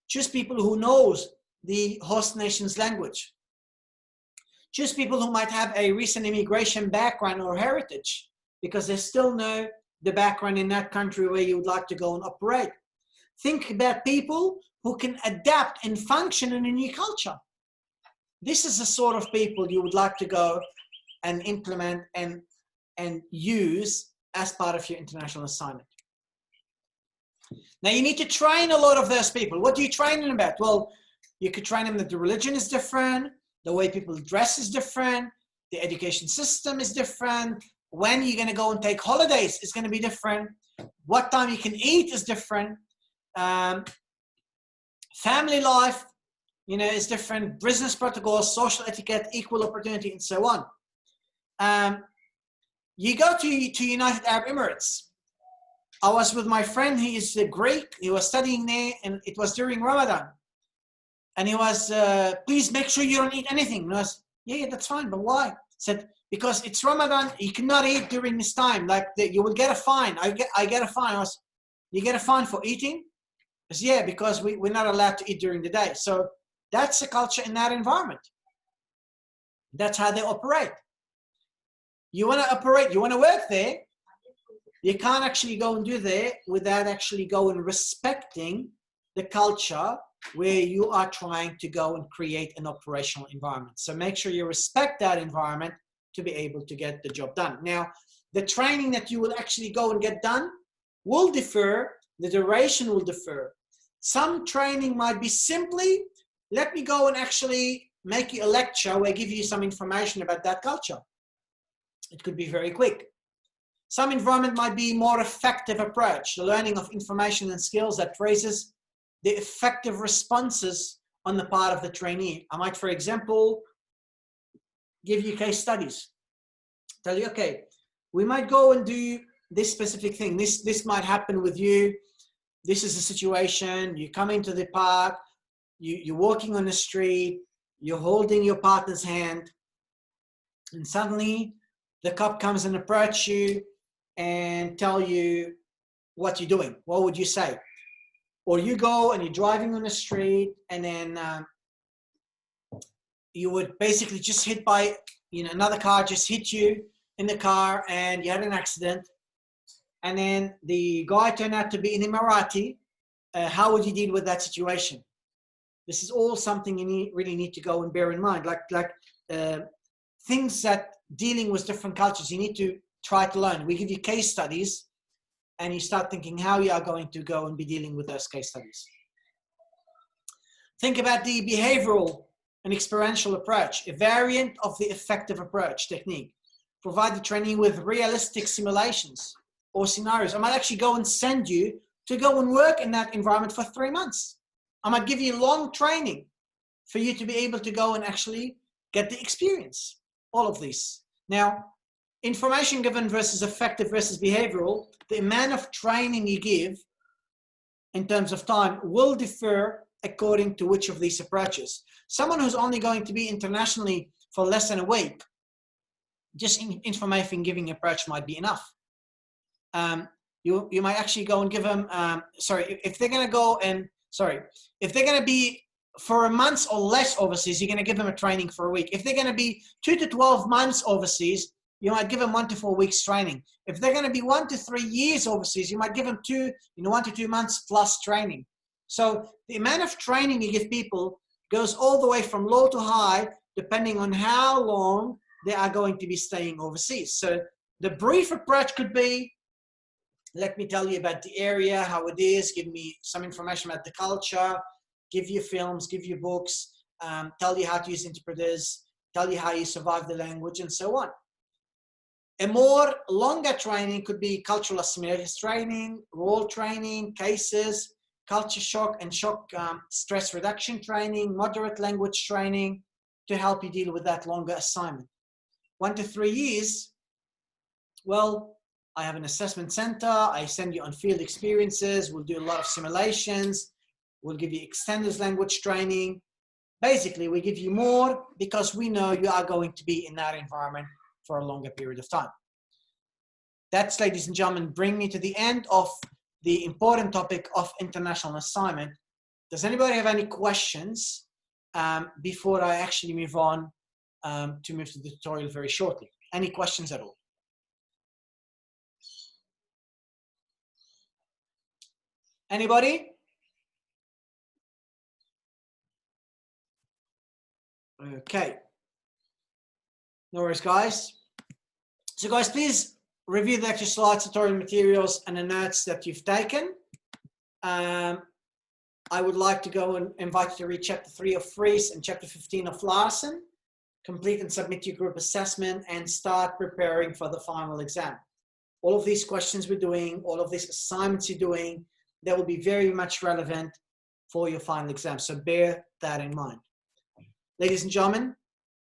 Choose people who knows the host nation's language. Choose people who might have a recent immigration background or heritage, because they still know the background in that country where you would like to go and operate. Think about people who can adapt and function in a new culture. This is the sort of people you would like to go and implement and use as part of your international assignment. Now you need to train a lot of those people. What do you train them about? Well, you could train them that the religion is different, the way people dress is different, the education system is different, when you're going to go and take holidays is going to be different, what time you can eat is different, family life, you know, is different, business protocols, social etiquette, equal opportunity, and so on. You go to United Arab Emirates. I was with my friend, he is Greek, he was studying there, and it was during Ramadan. And he was, please make sure you don't eat anything. And I was, yeah, that's fine, but why? He said, because it's Ramadan, you cannot eat during this time. Like, you will get a fine. I get a fine. I was, you get a fine for eating? I said, yeah, because we're not allowed to eat during the day. So that's the culture in that environment. That's how they operate. You want to operate, you want to work there, you can't actually go and do there without actually go and respecting the culture where you are trying to go and create an operational environment. So make sure you respect that environment to be able to get the job done. Now, the training that you will actually go and get done will differ, the duration will differ. Some training might be simply, let me go and actually make you a lecture where I give you some information about that culture. It could be very quick. Some environment might be more effective approach, the learning of information and skills that raises the effective responses on the part of the trainee. I might, for example, give you case studies. Tell you, okay, we might go and do this specific thing. This might happen with you. This is a situation. You come into the park, you're walking on the street, you're holding your partner's hand, and suddenly the cop comes and approaches you and tell you what you're doing. What would you say? Or you go and you're driving on the street, and then you would basically just hit by, you know, another car just hit you in the car and you had an accident. And then the guy turned out to be an Emirati. How would you deal with that situation? This is all something you really need to go and bear in mind. Like things that dealing with different cultures, you need to try to learn. We give you case studies, and you start thinking how you are going to go and be dealing with those case studies. Think about the behavioral and experiential approach, a variant of the effective approach technique. Provide the training with realistic simulations or scenarios. I might actually go and send you to go and work in that environment for 3 months. I might give you long training for you to be able to go and actually get the experience, all of these. Now, information given versus effective versus behavioral, the amount of training you give in terms of time will differ according to which of these approaches. Someone who's only going to be internationally for less than a week, just information giving approach might be enough. You might actually go and give them, if they're going to go and, if they're going to be for a month or less overseas, you're going to give them a training for a week. If they're going to be 2 to 12 months overseas, you might give them 1 to 4 weeks training. If they're going to be 1 to 3 years overseas, you might give them 1 to 2 months plus training. So the amount of training you give people goes all the way from low to high, depending on how long they are going to be staying overseas. So the brief approach could be, let me tell you about the area, how it is, give me some information about the culture, give you films, give you books, tell you how to use interpreters, tell you how you survive the language, and so on. A more longer training could be cultural assimilation training, role training, cases, culture shock and shock stress reduction training, moderate language training to help you deal with that longer assignment. 1 to 3 years, well, I have an assessment center, I send you on field experiences, we'll do a lot of simulations, we'll give you extended language training. Basically, we give you more because we know you are going to be in that environment for a longer period of time. That's, ladies and gentlemen, bring me to the end of the important topic of international assignment. Does anybody have any questions before I actually move on to move to the tutorial very shortly? Any questions at all? Anybody? Okay. No worries, guys. So guys, please review the lecture slides, tutorial materials, and the notes that you've taken. I would like to go and invite you to read chapter 3 of Fries and chapter 15 of Larsen. Complete and submit your group assessment and start preparing for the final exam. All of these questions we're doing, all of these assignments you're doing, that will be very much relevant for your final exam. So bear that in mind. Ladies and gentlemen,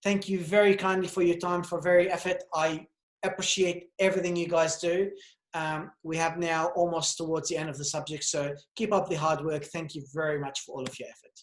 thank you very kindly for your time, for very effort. I appreciate everything you guys do. We have now almost towards the end of the subject, so keep up the hard work. Thank you very much for all of your effort.